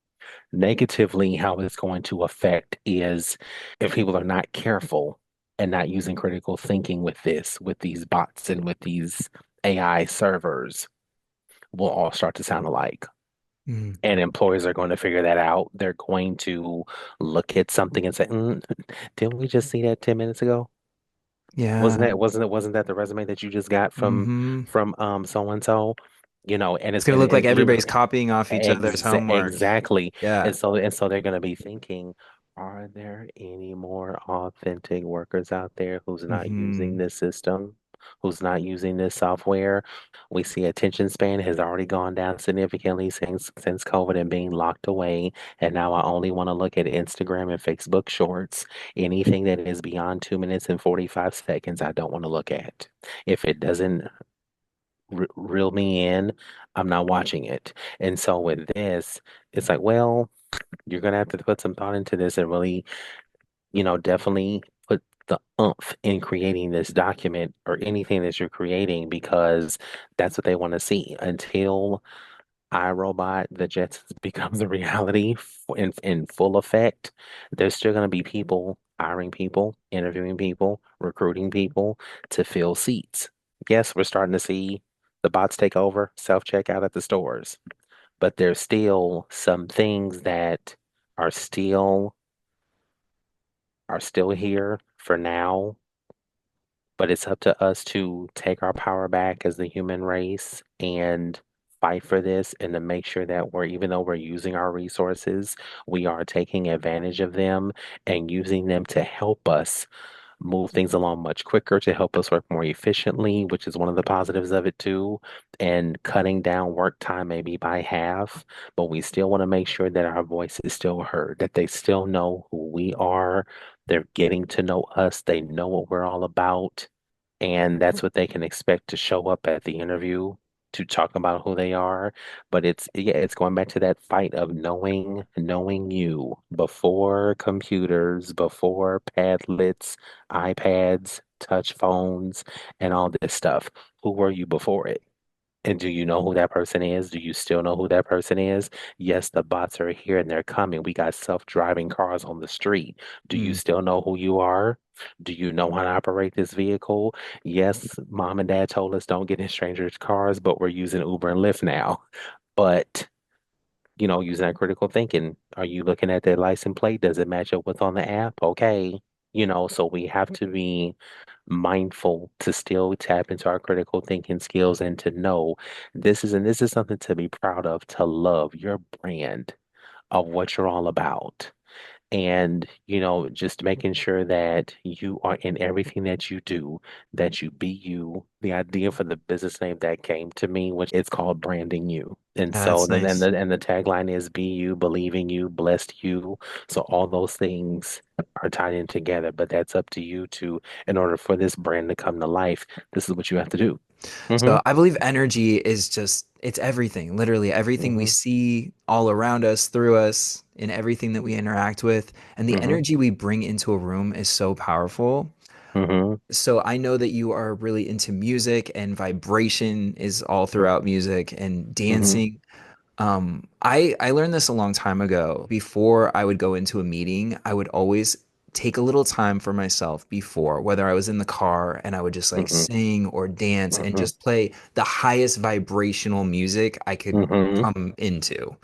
Negatively, how it's going to affect is if people are not careful and not using critical thinking with this, with these bots and with these AI servers, will all start to sound alike. Mm. And employers are going to figure that out. They're going to look at something and say, didn't we just see that 10 minutes ago? Yeah. Wasn't that the resume that you just got from Hmm. so and so? And It's it's gonna and, look like and you're everybody's copying off each other's homework. exactly. Yeah. And so they're going to be thinking, are there any more authentic workers out there who's not using Hmm. this system, who's not using this software? We see attention span has already gone down significantly since COVID and being locked away. And now I only want to look at Instagram and Facebook Shorts. Anything that is beyond 2 minutes and 45 seconds, I don't want to look at. If it doesn't reel me in, I'm not watching it. And so with this, it's like, well, You're gonna have to put some thought into this and really, definitely put the oomph in creating this document or anything that you're creating because that's what they want to see. Until iRobot, the Jetsons becomes a reality in full effect, there's still going to be people hiring people, interviewing people, recruiting people to fill seats. Yes, we're starting to see the bots take over, self-checkout at the stores, but there's still some things that are still here for now, but it's up to us to take our power back as the human race and fight for this and to make sure that even though we're using our resources, we are taking advantage of them and using them to help us move things along much quicker, to help us work more efficiently, which is one of the positives of it too, and cutting down work time maybe by half. But we still want to make sure that our voice is still heard, that they still know who we are. They're getting to know us. They know what we're all about. And that's what they can expect to show up at the interview to talk about who they are. But it's going back to that fight of knowing you before computers, before Padlets, iPads, touch phones, and all this stuff. Who were you before it? And do you know who that person is? Do you still know who that person is? Yes, the bots are here and they're coming. We got self-driving cars on the street. Do you Mm. still know who you are? Do you know how to operate this vehicle? Yes, mom and dad told us don't get in strangers' cars, but we're using Uber and Lyft now. But using that critical thinking. Are you looking at their license plate? Does it match up what's on the app? Okay. So we have to be mindful to still tap into our critical thinking skills and to know this is something to be proud of, to love your brand of what you're all about. And, just making sure that you are in everything that you do, that you be you. The idea for the business name that came to me, which it's called branding you. And so That's then and nice. the tagline is be you, believing you, blessed you. So all those things are tied in together, but that's up to you to, in order for this brand to come to life, this is what you have to do. Mm-hmm. So I believe energy is just, it's everything, literally everything we Mm-hmm. see all around us, through us, in everything that we interact with. And the Mm-hmm. energy we bring into a room is so powerful. Mm-hmm. So I know that you are really into music, and vibration is all throughout music and Mm-hmm. dancing. I learned this a long time ago. Before I would go into a meeting, I would always take a little time for myself before, whether I was in the car and I would just like Mm-hmm. sing or dance and Mm-hmm. just play the highest vibrational music I could Mm-hmm. come into.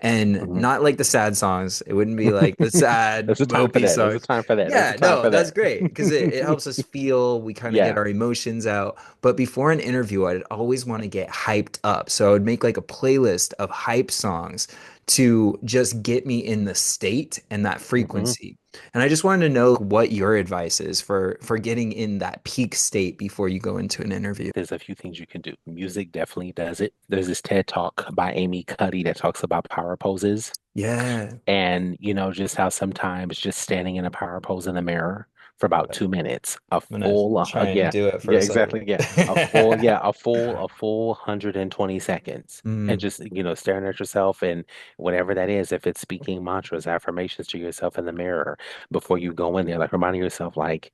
And Mm-hmm. not like the sad songs. It wouldn't be like the sad, There's a time for mopey that. There's a songs. time for that. There's a Yeah, time no, for that's that. great because it helps us feel, we kind of get Yeah. our emotions out. But before an interview, I'd always want to get hyped up. So I would make like a playlist of hype songs to just get me in the state and that Hmm. frequency. And I just wanted to know what your advice is for getting in that peak state before you go into an interview. There's a few things you can do. Music definitely does it. There's this TED Talk by Amy Cuddy that talks about power poses Yeah. and, just how sometimes just standing in a power pose in the mirror for about I'm 2 minutes, a gonna full, try and yeah, do it for yeah, a second. exactly. Yeah. A full 120 seconds. And Mm. just, staring at yourself and whatever that is, if it's speaking mantras, affirmations to yourself in the mirror before you go in there, like reminding yourself, like,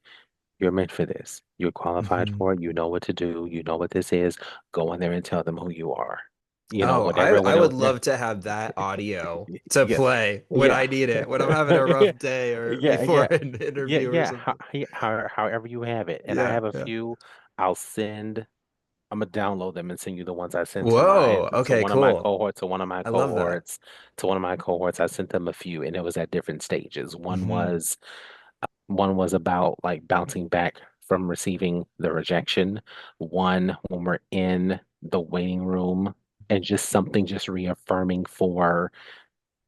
you're meant for this. You're qualified Mhm. for it. You know what to do. You know what this is. Go in there and tell them who you are. Oh, Whatever, I would yeah, love to have that audio to yeah, play when I yeah, need it, when I'm having a yeah, rough day or yeah, before yeah, an yeah, interview or yeah. something. However you have it. And I Yeah, have a yeah. few. I'll send. I'm gonna download them and send you the ones I sent to my Whoa. to Okay, one of my cool. cohorts to one of my I love that. cohorts to one of my cohorts. I sent them a few, and it was at different stages. Hmm. One was about like bouncing back from receiving the rejection. One when we're in the waiting room and just something just reaffirming for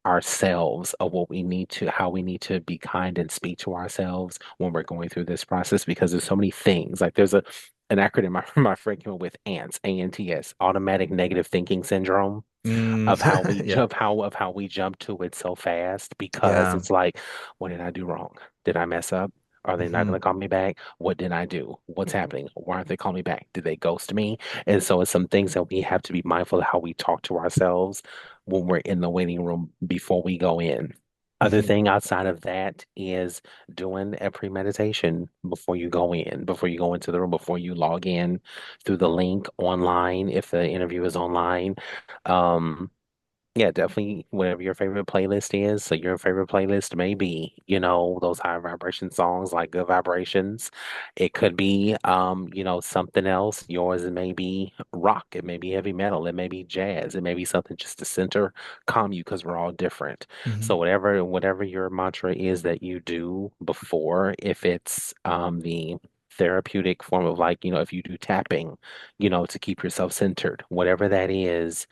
ourselves of what we need to, how we need to be kind and speak to ourselves when we're going through this process because there's so many things. Like there's an acronym my friend came up with ANTS, ANTS, automatic negative thinking syndrome Mm. of how we Yeah. jump to it so fast because Yeah. it's like, what did I do wrong? Did I mess up? Are they not going Hmm. to call me back? What did I do? What's happening? Why aren't they calling me back? Did they ghost me? And so it's some things that we have to be mindful of how we talk to ourselves when we're in the waiting room before we go in. Other Mhm. thing outside of that is doing a premeditation before you go in, before you go into the room, before you log in through the link online, if the interview is online. Um, yeah, definitely whatever your favorite playlist is. So your favorite playlist may be, those high vibration songs like Good Vibrations. It could be something else. Yours it may be rock, it may be heavy metal, it may be jazz, it may be something just to center, calm you because we're all different. So Mhm. whatever your mantra is that you do before, if it's the therapeutic form of like, if you do tapping, to keep yourself centered, whatever that is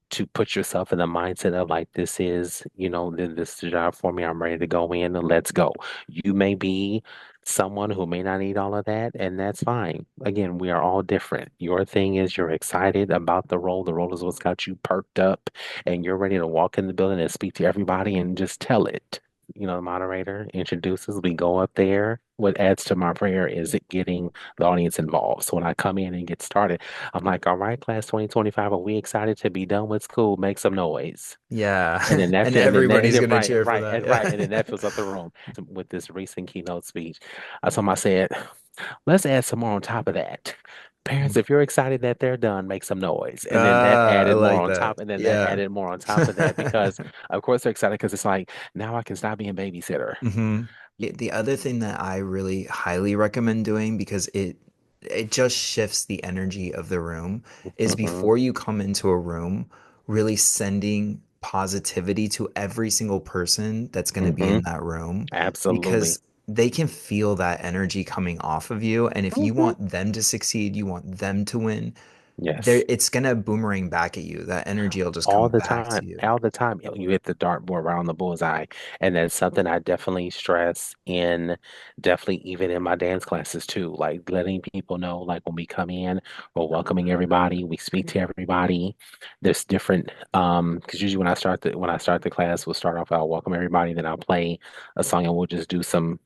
to put yourself in the mindset of like this is this is the job for me, I'm ready to go in and let's go. You may be someone who may not need all of that, and that's fine. Again, we are all different. Your thing is you're excited about the role is what's got you perked up, and you're ready to walk in the building and speak to everybody and just tell it. The moderator introduces, we go up there. What adds to my prayer is it getting the audience involved. So when I come in and get started, I'm like, all right, class 2025, are we excited to be done with school? Make some noise. And then Yeah. that, And and then that, and everybody's then gonna right, cheer for right, that. and right, and then Yeah. that fills up the room with this recent keynote speech. I said, let's add some more on top of that. Parents, if you're excited that they're done, make some noise. And then that I added more like on that. top, and then that Yeah. added more on top of that because, of course, they're excited because it's like, now I can stop being babysitter. The other thing that I really highly recommend doing because it just shifts the energy of the room is Hmm. before you come into a room, really sending positivity to every single person that's going to be Hmm. in that room Absolutely. because they can feel that energy coming off of you. And if you Hmm. want them to succeed, you want them to win, Yes. it's gonna boomerang back at you. That energy will just All come the back time, to you. all the time. You hit the dartboard right on the bullseye. And that's something I definitely stress in, definitely even in my dance classes too. Like letting people know, like when we come in, we're welcoming everybody, we speak to everybody. There's different, because usually when I start the class, we'll start off, I'll welcome everybody, then I'll play a song and we'll just do some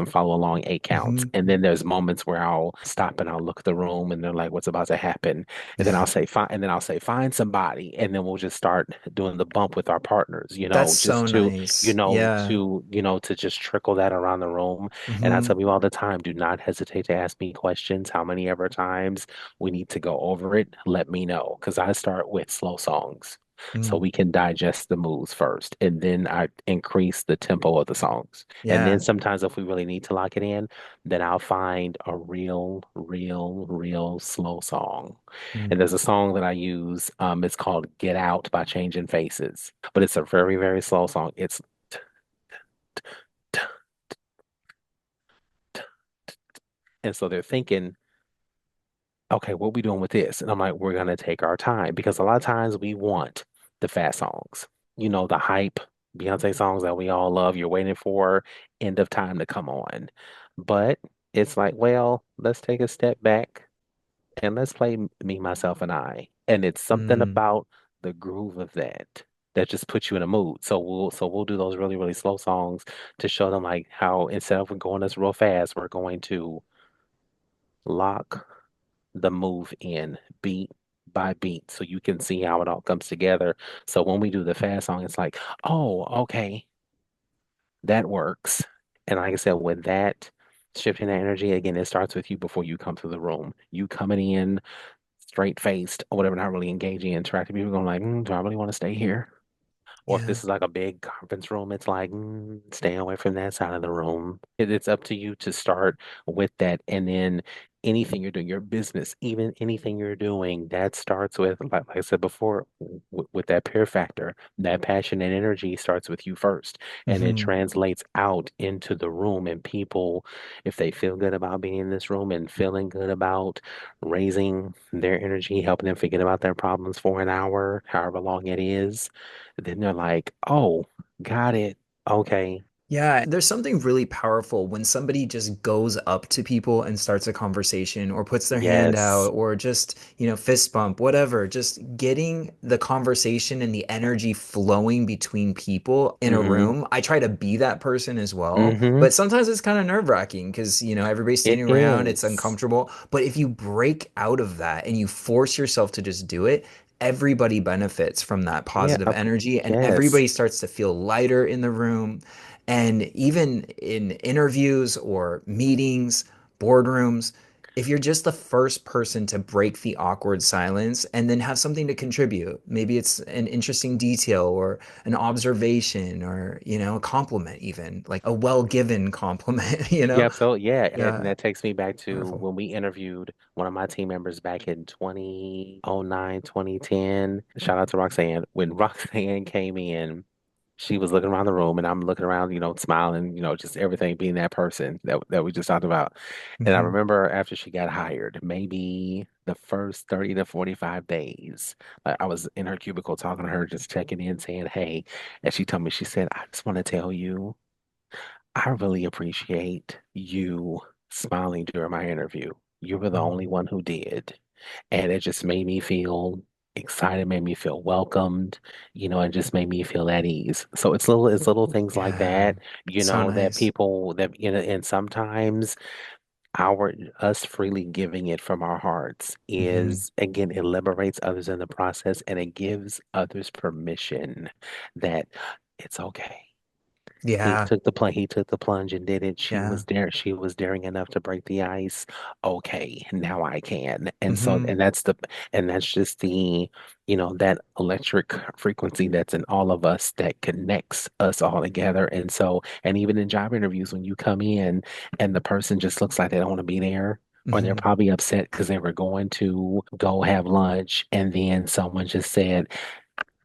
follow along 8 counts. Hmm. And then there's moments where I'll stop and I'll look at the room and they're like, what's about to happen? And then I'll say, find somebody. And then we'll just start doing the bump with our partners, That's so just to, nice. Yeah. to just trickle that around the room. And I tell Hmm. people all the time, do not hesitate to ask me questions. How many ever times we need to go over it, let me know. Because I start with slow songs. So Mm. we can digest the moves first, and then I increase the tempo of the songs. And then Yeah. sometimes if we really need to lock it in, then I'll find a real, real, real slow song. Mm. And there's a song that I use. It's called Get Out by Changing Faces, but it's a very, very slow song. It's and so they're thinking, okay, what we doing with this? And I'm like, we're gonna take our time because a lot of times we want the fast songs, the hype Beyonce songs that we all love. You're waiting for end of time to come on. But it's like, well, let's take a step back and let's play Me, Myself, and I. And it's something Mm. about the groove of that just puts you in a mood. So we'll do those really, really slow songs to show them like how instead of going this real fast, we're going to lock the move in beat by beat so you can see how it all comes together. So when we do the fast song, it's like, oh, okay, that works. And like I said, with that shifting the energy, again, it starts with you before you come to the room. You coming in straight faced or whatever, not really engaging, interacting. People going like, do I really want to stay here? Or if Yeah. this is like a big conference room, it's like, stay away from that side of the room. It's up to you to start with that. And then anything you're doing, your business, even anything you're doing, that starts with, like I said before, with that peer factor, that passion and energy starts with you first. And it Hmm. translates out into the room. And people, if they feel good about being in this room and feeling good about raising their energy, helping them forget about their problems for an hour, however long it is, then they're like, oh, got it. Okay. Yeah, there's something really powerful when somebody just goes up to people and starts a conversation or puts their hand out Yes. or just, fist bump, whatever. Just getting the conversation and the energy flowing between people in a Hmm. room. I try to be that person as well, Hmm. but sometimes it's kind of nerve-wracking because, everybody's It standing around, it's is. uncomfortable. But if you break out of that and you force yourself to just do it, everybody benefits from that Yeah, positive energy and yes. everybody starts to feel lighter in the room. And even in interviews or meetings, boardrooms, if you're just the first person to break the awkward silence and then have something to contribute, maybe it's an interesting detail or an observation or, a compliment, even like a well-given compliment, Yeah, so yeah, and Yeah, that takes me back to wonderful. when we interviewed one of my team members back in 2009, 2010. Shout out to Roxanne. When Roxanne came in, she was looking around the room and I'm looking around, smiling, just everything being that person that we just talked about. And I Hmm. remember after she got hired, maybe the first 30 to 45 days, I was in her cubicle talking to her, just checking in, saying, hey. And she told me, she said, I just want to tell you, I really appreciate you smiling during my interview. You were the only one who did. And it just made me feel excited, made me feel welcomed, and just made me feel at ease. So it's little things like Yeah, that, so that nice. people that, and sometimes our us freely giving it from our hearts Hmm. is, again, it liberates others in the process and it gives others permission that it's okay. Yeah, He took the plunge and did it. yeah. She was daring enough to break the ice. Okay, now I can. Hmm. And that's just that electric frequency that's in all of us that connects us all together. And even in job interviews, when you come in and the person just looks like they don't want to be there, or they're Hmm. probably upset because they were going to go have lunch and then someone just said,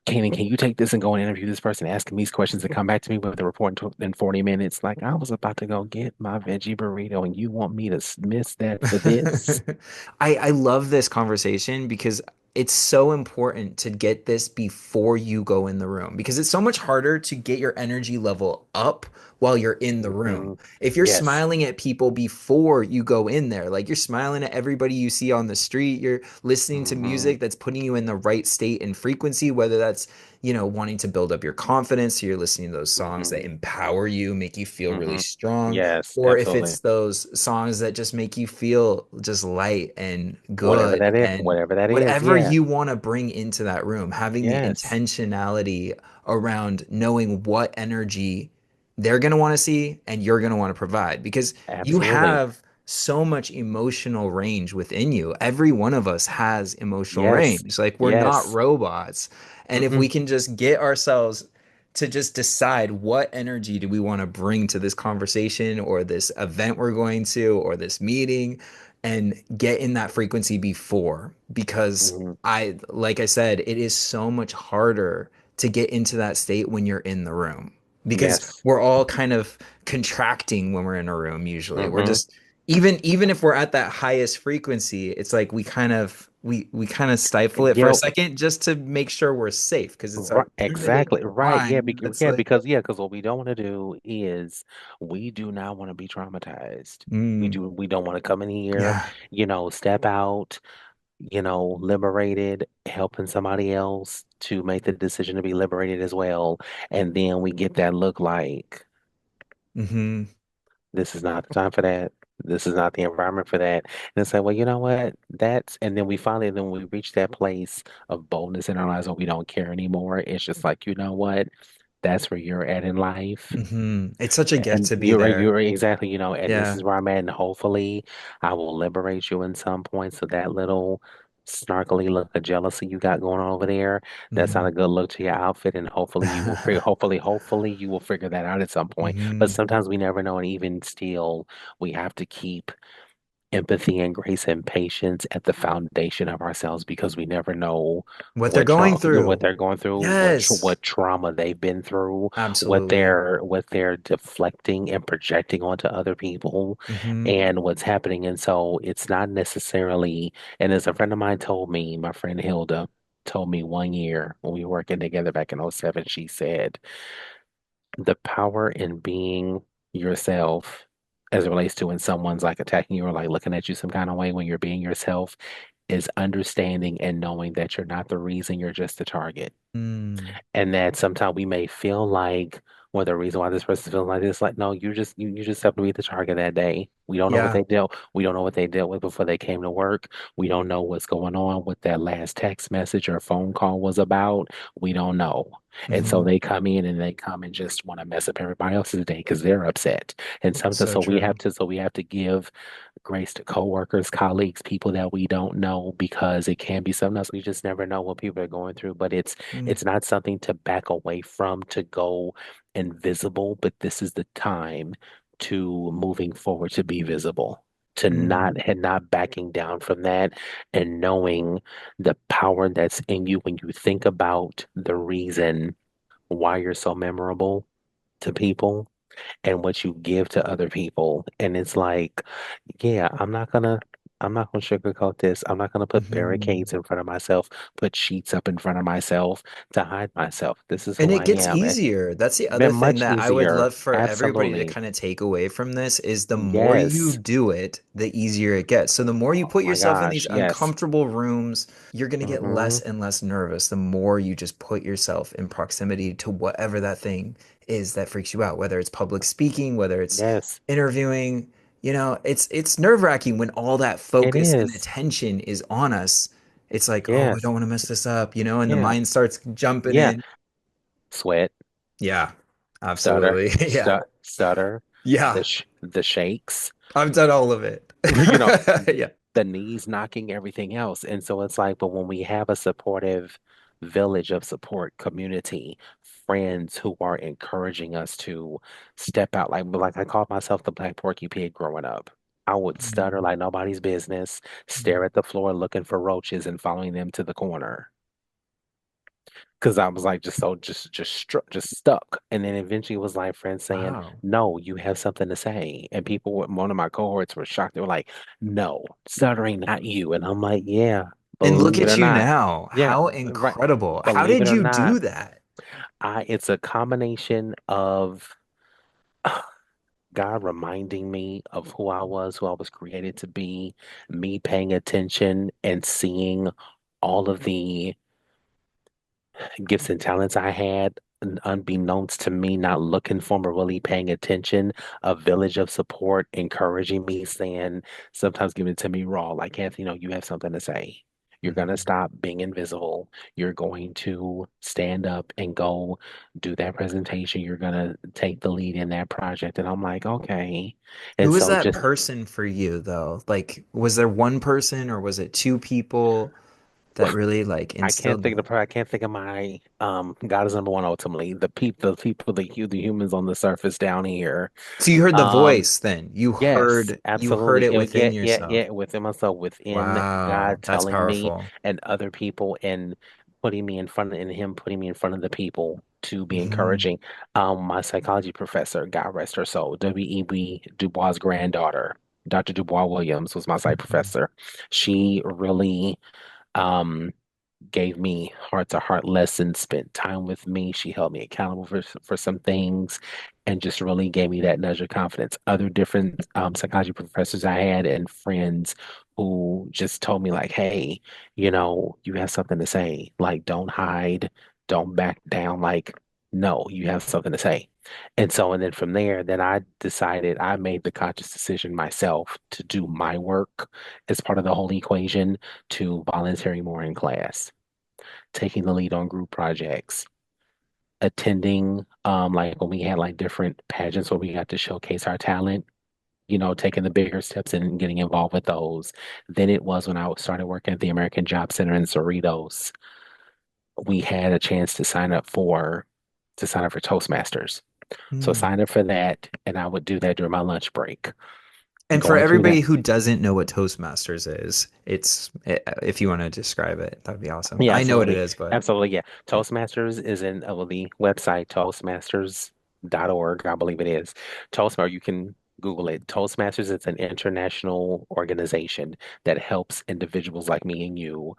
Kanan, can you take this and go and interview this person, asking these questions and come back to me with a report in 40 minutes? Like, I was about to go get my veggie burrito and you want me to miss that for this? I love this conversation because it's so important to get this before you go in the room because it's so much harder to get your energy level up while you're in the room. Hmm. If you're Yes. smiling at people before you go in there, like you're smiling at everybody you see on the street, you're listening to Hmm. music that's putting you in the right state and frequency, whether that's wanting to build up your confidence. So you're listening to those songs that Hmm. empower you, make you feel really Hmm. strong, Yes, or if absolutely. it's those songs that just make you feel just light and good and Whatever that is. whatever Yeah. you want to bring into that room, having the Yes. intentionality around knowing what energy they're going to want to see and you're going to want to provide because you Absolutely. have so much emotional range within you. Every one of us has emotional Yes. range. Like we're not Yes. robots. And if Hmm. we can just get ourselves to just decide what energy do we want to bring to this conversation or this event we're going to or this meeting and get in that frequency before because Hmm. like I said, it is so much harder to get into that state when you're in the room because Yes. we're all kind of contracting when we're in a room usually. We're Hmm. just even if we're at that highest frequency, it's like we kind of stifle it for a Yeah. second just to make sure we're safe because it's Right, our primitive exactly. Right. Yeah, mind that's yeah, like, because what we don't want to do is we do not want to be traumatized. mm, We don't want to come in here, yeah, step out, liberated, helping somebody else to make the decision to be liberated as well. And then we get that look like hmm, this is not the time for that. This is not the environment for that. And it's like, well, you know what? And then we reach that place of boldness in our lives where we don't care anymore. It's just like, you know what? That's where you're at in life. hmm. It's such a gift And to be there. you're exactly, and this Yeah. is where I'm at. And hopefully I will liberate you in some points of that little snarkily look of jealousy you got going on over there. That's not Hmm. a good look to your outfit. And hopefully you will figure, hopefully you will figure that out at some point. But Hmm. sometimes we never know. And even still, we have to keep empathy and grace and patience at the foundation of ourselves because we never know What they're going what through. they're going through, Yes, what trauma they've been through, absolutely. what they're deflecting and projecting onto other people, Hmm. and what's happening. And so it's not necessarily. And as a friend of mine told me, my friend Hilda told me one year when we were working together back in '07, she said the power in being yourself as it relates to when someone's like attacking you or like looking at you some kind of way when you're being yourself is understanding and knowing that you're not the reason, you're just the target. Mm. And that sometimes we may feel like or the reason why this person's feeling like this. Like, no, you just have to be the target that day. We don't know what Yeah. they dealt. We don't know what they dealt with before they came to work. We don't know what's going on, what that last text message or phone call was about. We don't know. And so Hmm. they come in and they come and just want to mess up everybody else's day because they're upset. And sometimes So true. so we have to give grace to coworkers, colleagues, people that we don't know because it can be something else. We just never know what people are going through, but Mm, it's not something to back away from, to go invisible, but this is the time to moving forward to be visible. To not mm, and not backing down from that and knowing the power that's in you when you think about the reason why you're so memorable to people and what you give to other people. And it's like, yeah, I'm not gonna sugarcoat this. I'm not gonna put mhm. barricades in front of myself, put sheets up in front of myself to hide myself. This is And who it I gets am. easier. That's the Been other thing much that I would easier. love for everybody to Absolutely. kind of take away from this is the more you Yes. do it, the easier it gets. So the more you Oh put my yourself in these gosh. Yes. uncomfortable rooms, you're going to get Hmm. less and less nervous the more you just put yourself in proximity to whatever that thing is that freaks you out, whether it's public speaking, whether it's Yes. interviewing. It's nerve-wracking when all that It focus and is. attention is on us. It's like, oh, I Yes. don't want to mess this up, and the Yeah. mind starts jumping Yeah. in. Sweat, Yeah, stutter, absolutely. Yeah. stutter, Yeah. the shakes. I've done all of it. you know, Yeah. the knees knocking everything else. And so it's like, but when we have a supportive village of support, community, friends who are encouraging us to step out, like I called myself the black porky pig growing up. I would stutter Mm, like nobody's business, stare mm. at the floor looking for roaches and following them to the corner because I was like just so just stuck. And then eventually it was like friends saying, Wow. "No, you have something to say." And one of my cohorts were shocked. They were like, "No, stuttering, not you." And I'm like, "Yeah, And look believe it or at you not, now. yeah, How right. incredible. How Believe did it or you not, do that? I it's a combination of God reminding me of who I was created to be, me paying attention and seeing all of the gifts and talents I had, unbeknownst to me, not looking for them or really paying attention, a village of support encouraging me, saying, sometimes giving it to me raw, like, Anthony, you have something to say. You're going to Mhm. stop being invisible. You're going to stand up and go do that presentation. You're going to take the lead in that project. And I'm like, okay. And Who was so that just person for you, though? Like, was there one person or was it two people that really like instilled that? I can't think of my God is number one ultimately. The humans on the surface down here. So you heard the Um voice then. You yes, heard absolutely. it within Yeah, yourself. within myself, within Wow, God that's telling me powerful. and other people and him putting me in front of the people to be Mhm. encouraging. My psychology professor, God rest her soul, W.E.B. Du Bois' granddaughter, Dr. Du Bois Williams was my psych Mhm. professor. She really um gave me heart to heart lessons, spent time with me. She held me accountable for some things and just really gave me that nudge of confidence. Other different psychology professors I had and friends who just told me, like, hey, you have something to say. Like, don't hide, don't back down. Like, no, you have something to say. And then from there, then I made the conscious decision myself to do my work as part of the whole equation to volunteering more in class, taking the lead on group projects, attending like when we had like different pageants where we got to showcase our talent, taking the bigger steps and getting involved with those. Then it was when I started working at the American Job Center in Cerritos, we had a chance to sign up for Toastmasters. So Mm. sign up for that, and I would do that during my lunch break. And for Going through everybody that. who doesn't know what Toastmasters is, if you want to describe it, that'd be awesome. Yeah, I know what it absolutely. is, but Absolutely. Yeah. yeah. Toastmasters is in the website, toastmasters.org, I believe it is. Toastmasters, you can Google it. Toastmasters is an international organization that helps individuals like me and you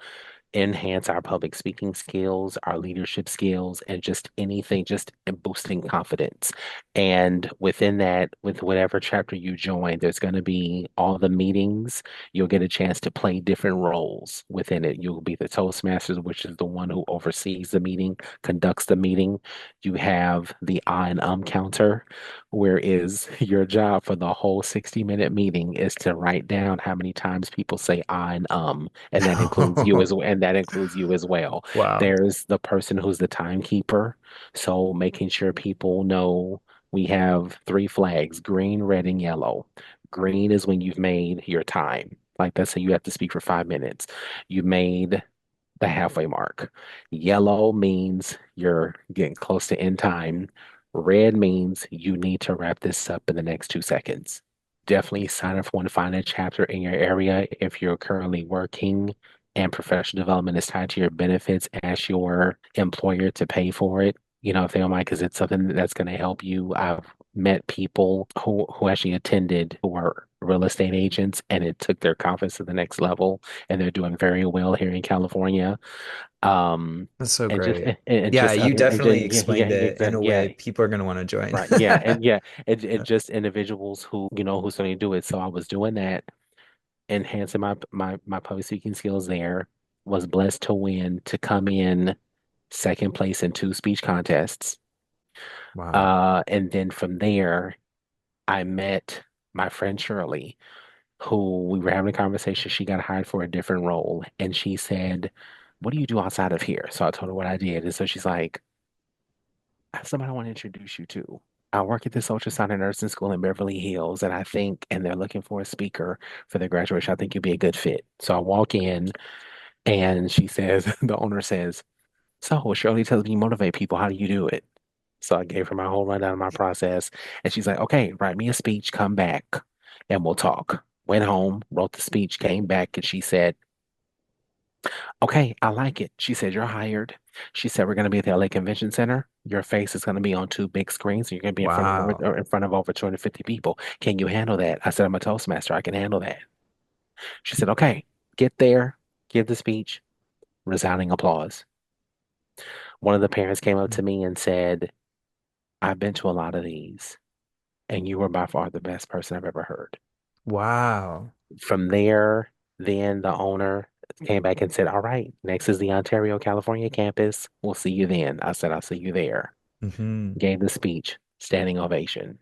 enhance our public speaking skills, our leadership skills, and just anything, just boosting confidence. And within that, with whatever chapter you join, there's going to be all the meetings. You'll get a chance to play different roles within it. You'll be the Toastmasters, which is the one who oversees the meeting, conducts the meeting. You have the I and counter, where is your job for the whole 60-minute meeting is to write down how many times people say I and that includes you as well. Wow. There's the person who's the timekeeper, so making sure people know we have three flags: green, red, and yellow. Green is when you've made your time. Like let's say you have to speak for 5 minutes. You made the halfway mark. Yellow means you're getting close to end time. Red means you need to wrap this up in the next 2 seconds. Definitely sign up for one to find a chapter in your area if you're currently working and professional development is tied to your benefits. Ask your employer to pay for it, if they don't mind, because it's something that's going to help you. I've met people who actually attended who are real estate agents and it took their confidence to the next level and they're doing very well here in California. That's so And just great. and Yeah, just you other and just, definitely yeah, yeah, explained yeah, it in a exactly, way yeah, people are going to want to join. right, yeah, and yeah, and just individuals who who's going to do it. So I was doing that, enhancing my public speaking skills there. Was blessed to win to come in second place in two speech contests. Wow. And then from there, I met my friend Shirley, who we were having a conversation. She got hired for a different role, and she said, "What do you do outside of here?" So I told her what I did, and so she's like, "I have somebody I want to introduce you to. I work at this ultrasound and nursing school in Beverly Hills, and I think, and they're looking for a speaker for their graduation. I think you'd be a good fit." So I walk in, and she says, the owner says, "So Shirley tells me you motivate people. How do you do it?" So I gave her my whole rundown of my process, and she's like, "Okay, write me a speech, come back, and we'll talk." Went home, wrote the speech, came back, and she said, "Okay, I like it." She said, "You're hired." She said, "We're going to be at the LA Convention Center. Your face is going to be on two big screens. And you're going to be Wow. in front of over 250 people. Can you handle that?" I said, "I'm a Toastmaster. I can handle that." She said, "Okay, get there, give the speech." Resounding applause. One of the parents came up to me and said, "I've been to a lot of these, and you were by far the best person I've ever heard." Wow. From there, then the owner came back and said, "All right, next is the Ontario, California campus. We'll see you then." I said, "I'll see you there." Hmm. Gave the speech, standing ovation.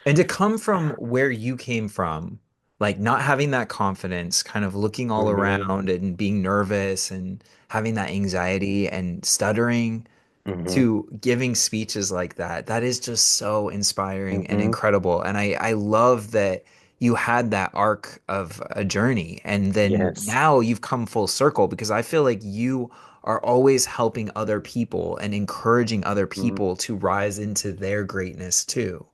And to come from where you came from, like not having that confidence, kind of looking all Hmm. around and being nervous and having that anxiety and stuttering Hmm. to giving speeches like that, that is just so inspiring and Hmm. incredible. And I love that you had that arc of a journey and then Yes. now you've come full circle because I feel like you are always helping other people and encouraging other Hmm. people to rise into their greatness too.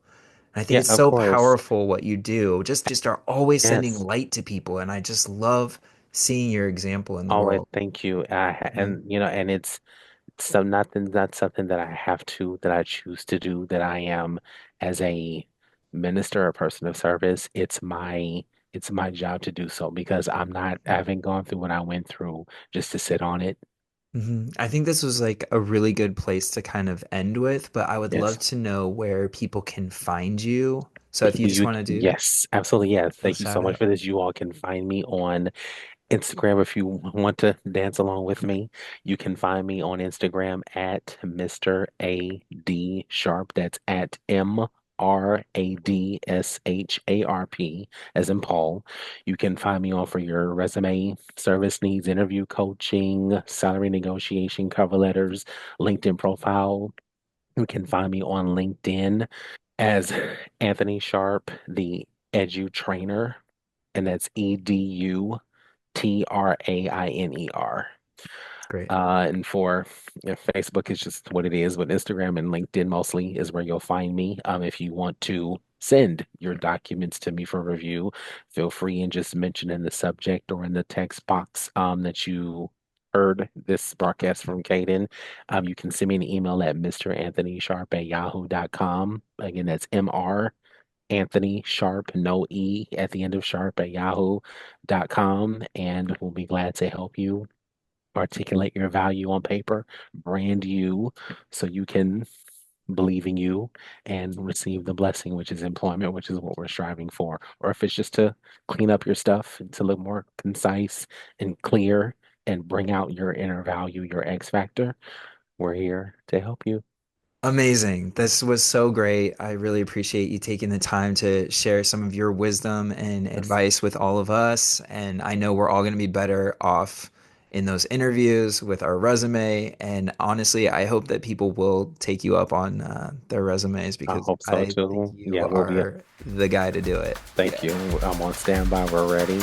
And I think Yeah, it's of so course. powerful what you do. Just are always sending Yes. light to people and I just love seeing your example in the Always world. thank you. Yeah. And and it's so nothing, not something that I have to, that I choose to do, that I am as a minister or person of service. It's my job to do so because I haven't gone through what I went through just to sit on it. I think this was like a really good place to kind of end with, but I would love Yes. to know where people can find you. So if you just want to do Yes, absolutely. Yes. a Thank you so shout much out. for this. You all can find me on Instagram if you want to dance along with me. You can find me on Instagram at Mr. A.D. Sharp. That's at MRADSHARP, as in Paul. You can find me on for your resume, service needs, interview coaching, salary negotiation, cover letters, LinkedIn profile. You can find me on LinkedIn as Anthony Sharp, the Edu Trainer, and that's EDUTRAINER. Great. And for Facebook is just what it is, but Instagram and LinkedIn mostly is where you'll find me. If you want to send your documents to me for review, feel free and just mention in the subject or in the text box that you heard this broadcast from Caden. You can send me an email at mranthonysharp@yahoo.com. Again, that's MR Anthony Sharp, no E at the end of Sharp at yahoo.com, and we'll be glad to help you articulate your value on paper, brand you so you can believe in you and receive the blessing, which is employment, which is what we're striving for. Or if it's just to clean up your stuff and to look more concise and clear and bring out your inner value, your X factor, we're here to help you. Amazing. This was so great. I really appreciate you taking the time to share some of your wisdom and Yes. advice with all of us. And I know we're all going to be better off in those interviews with our resume. And honestly, I hope that people will take you up on their resumes I because hope so I think too. you Yeah, we'll be. are the guy to do it. Thank Yeah. you. I'm on standby. We're ready.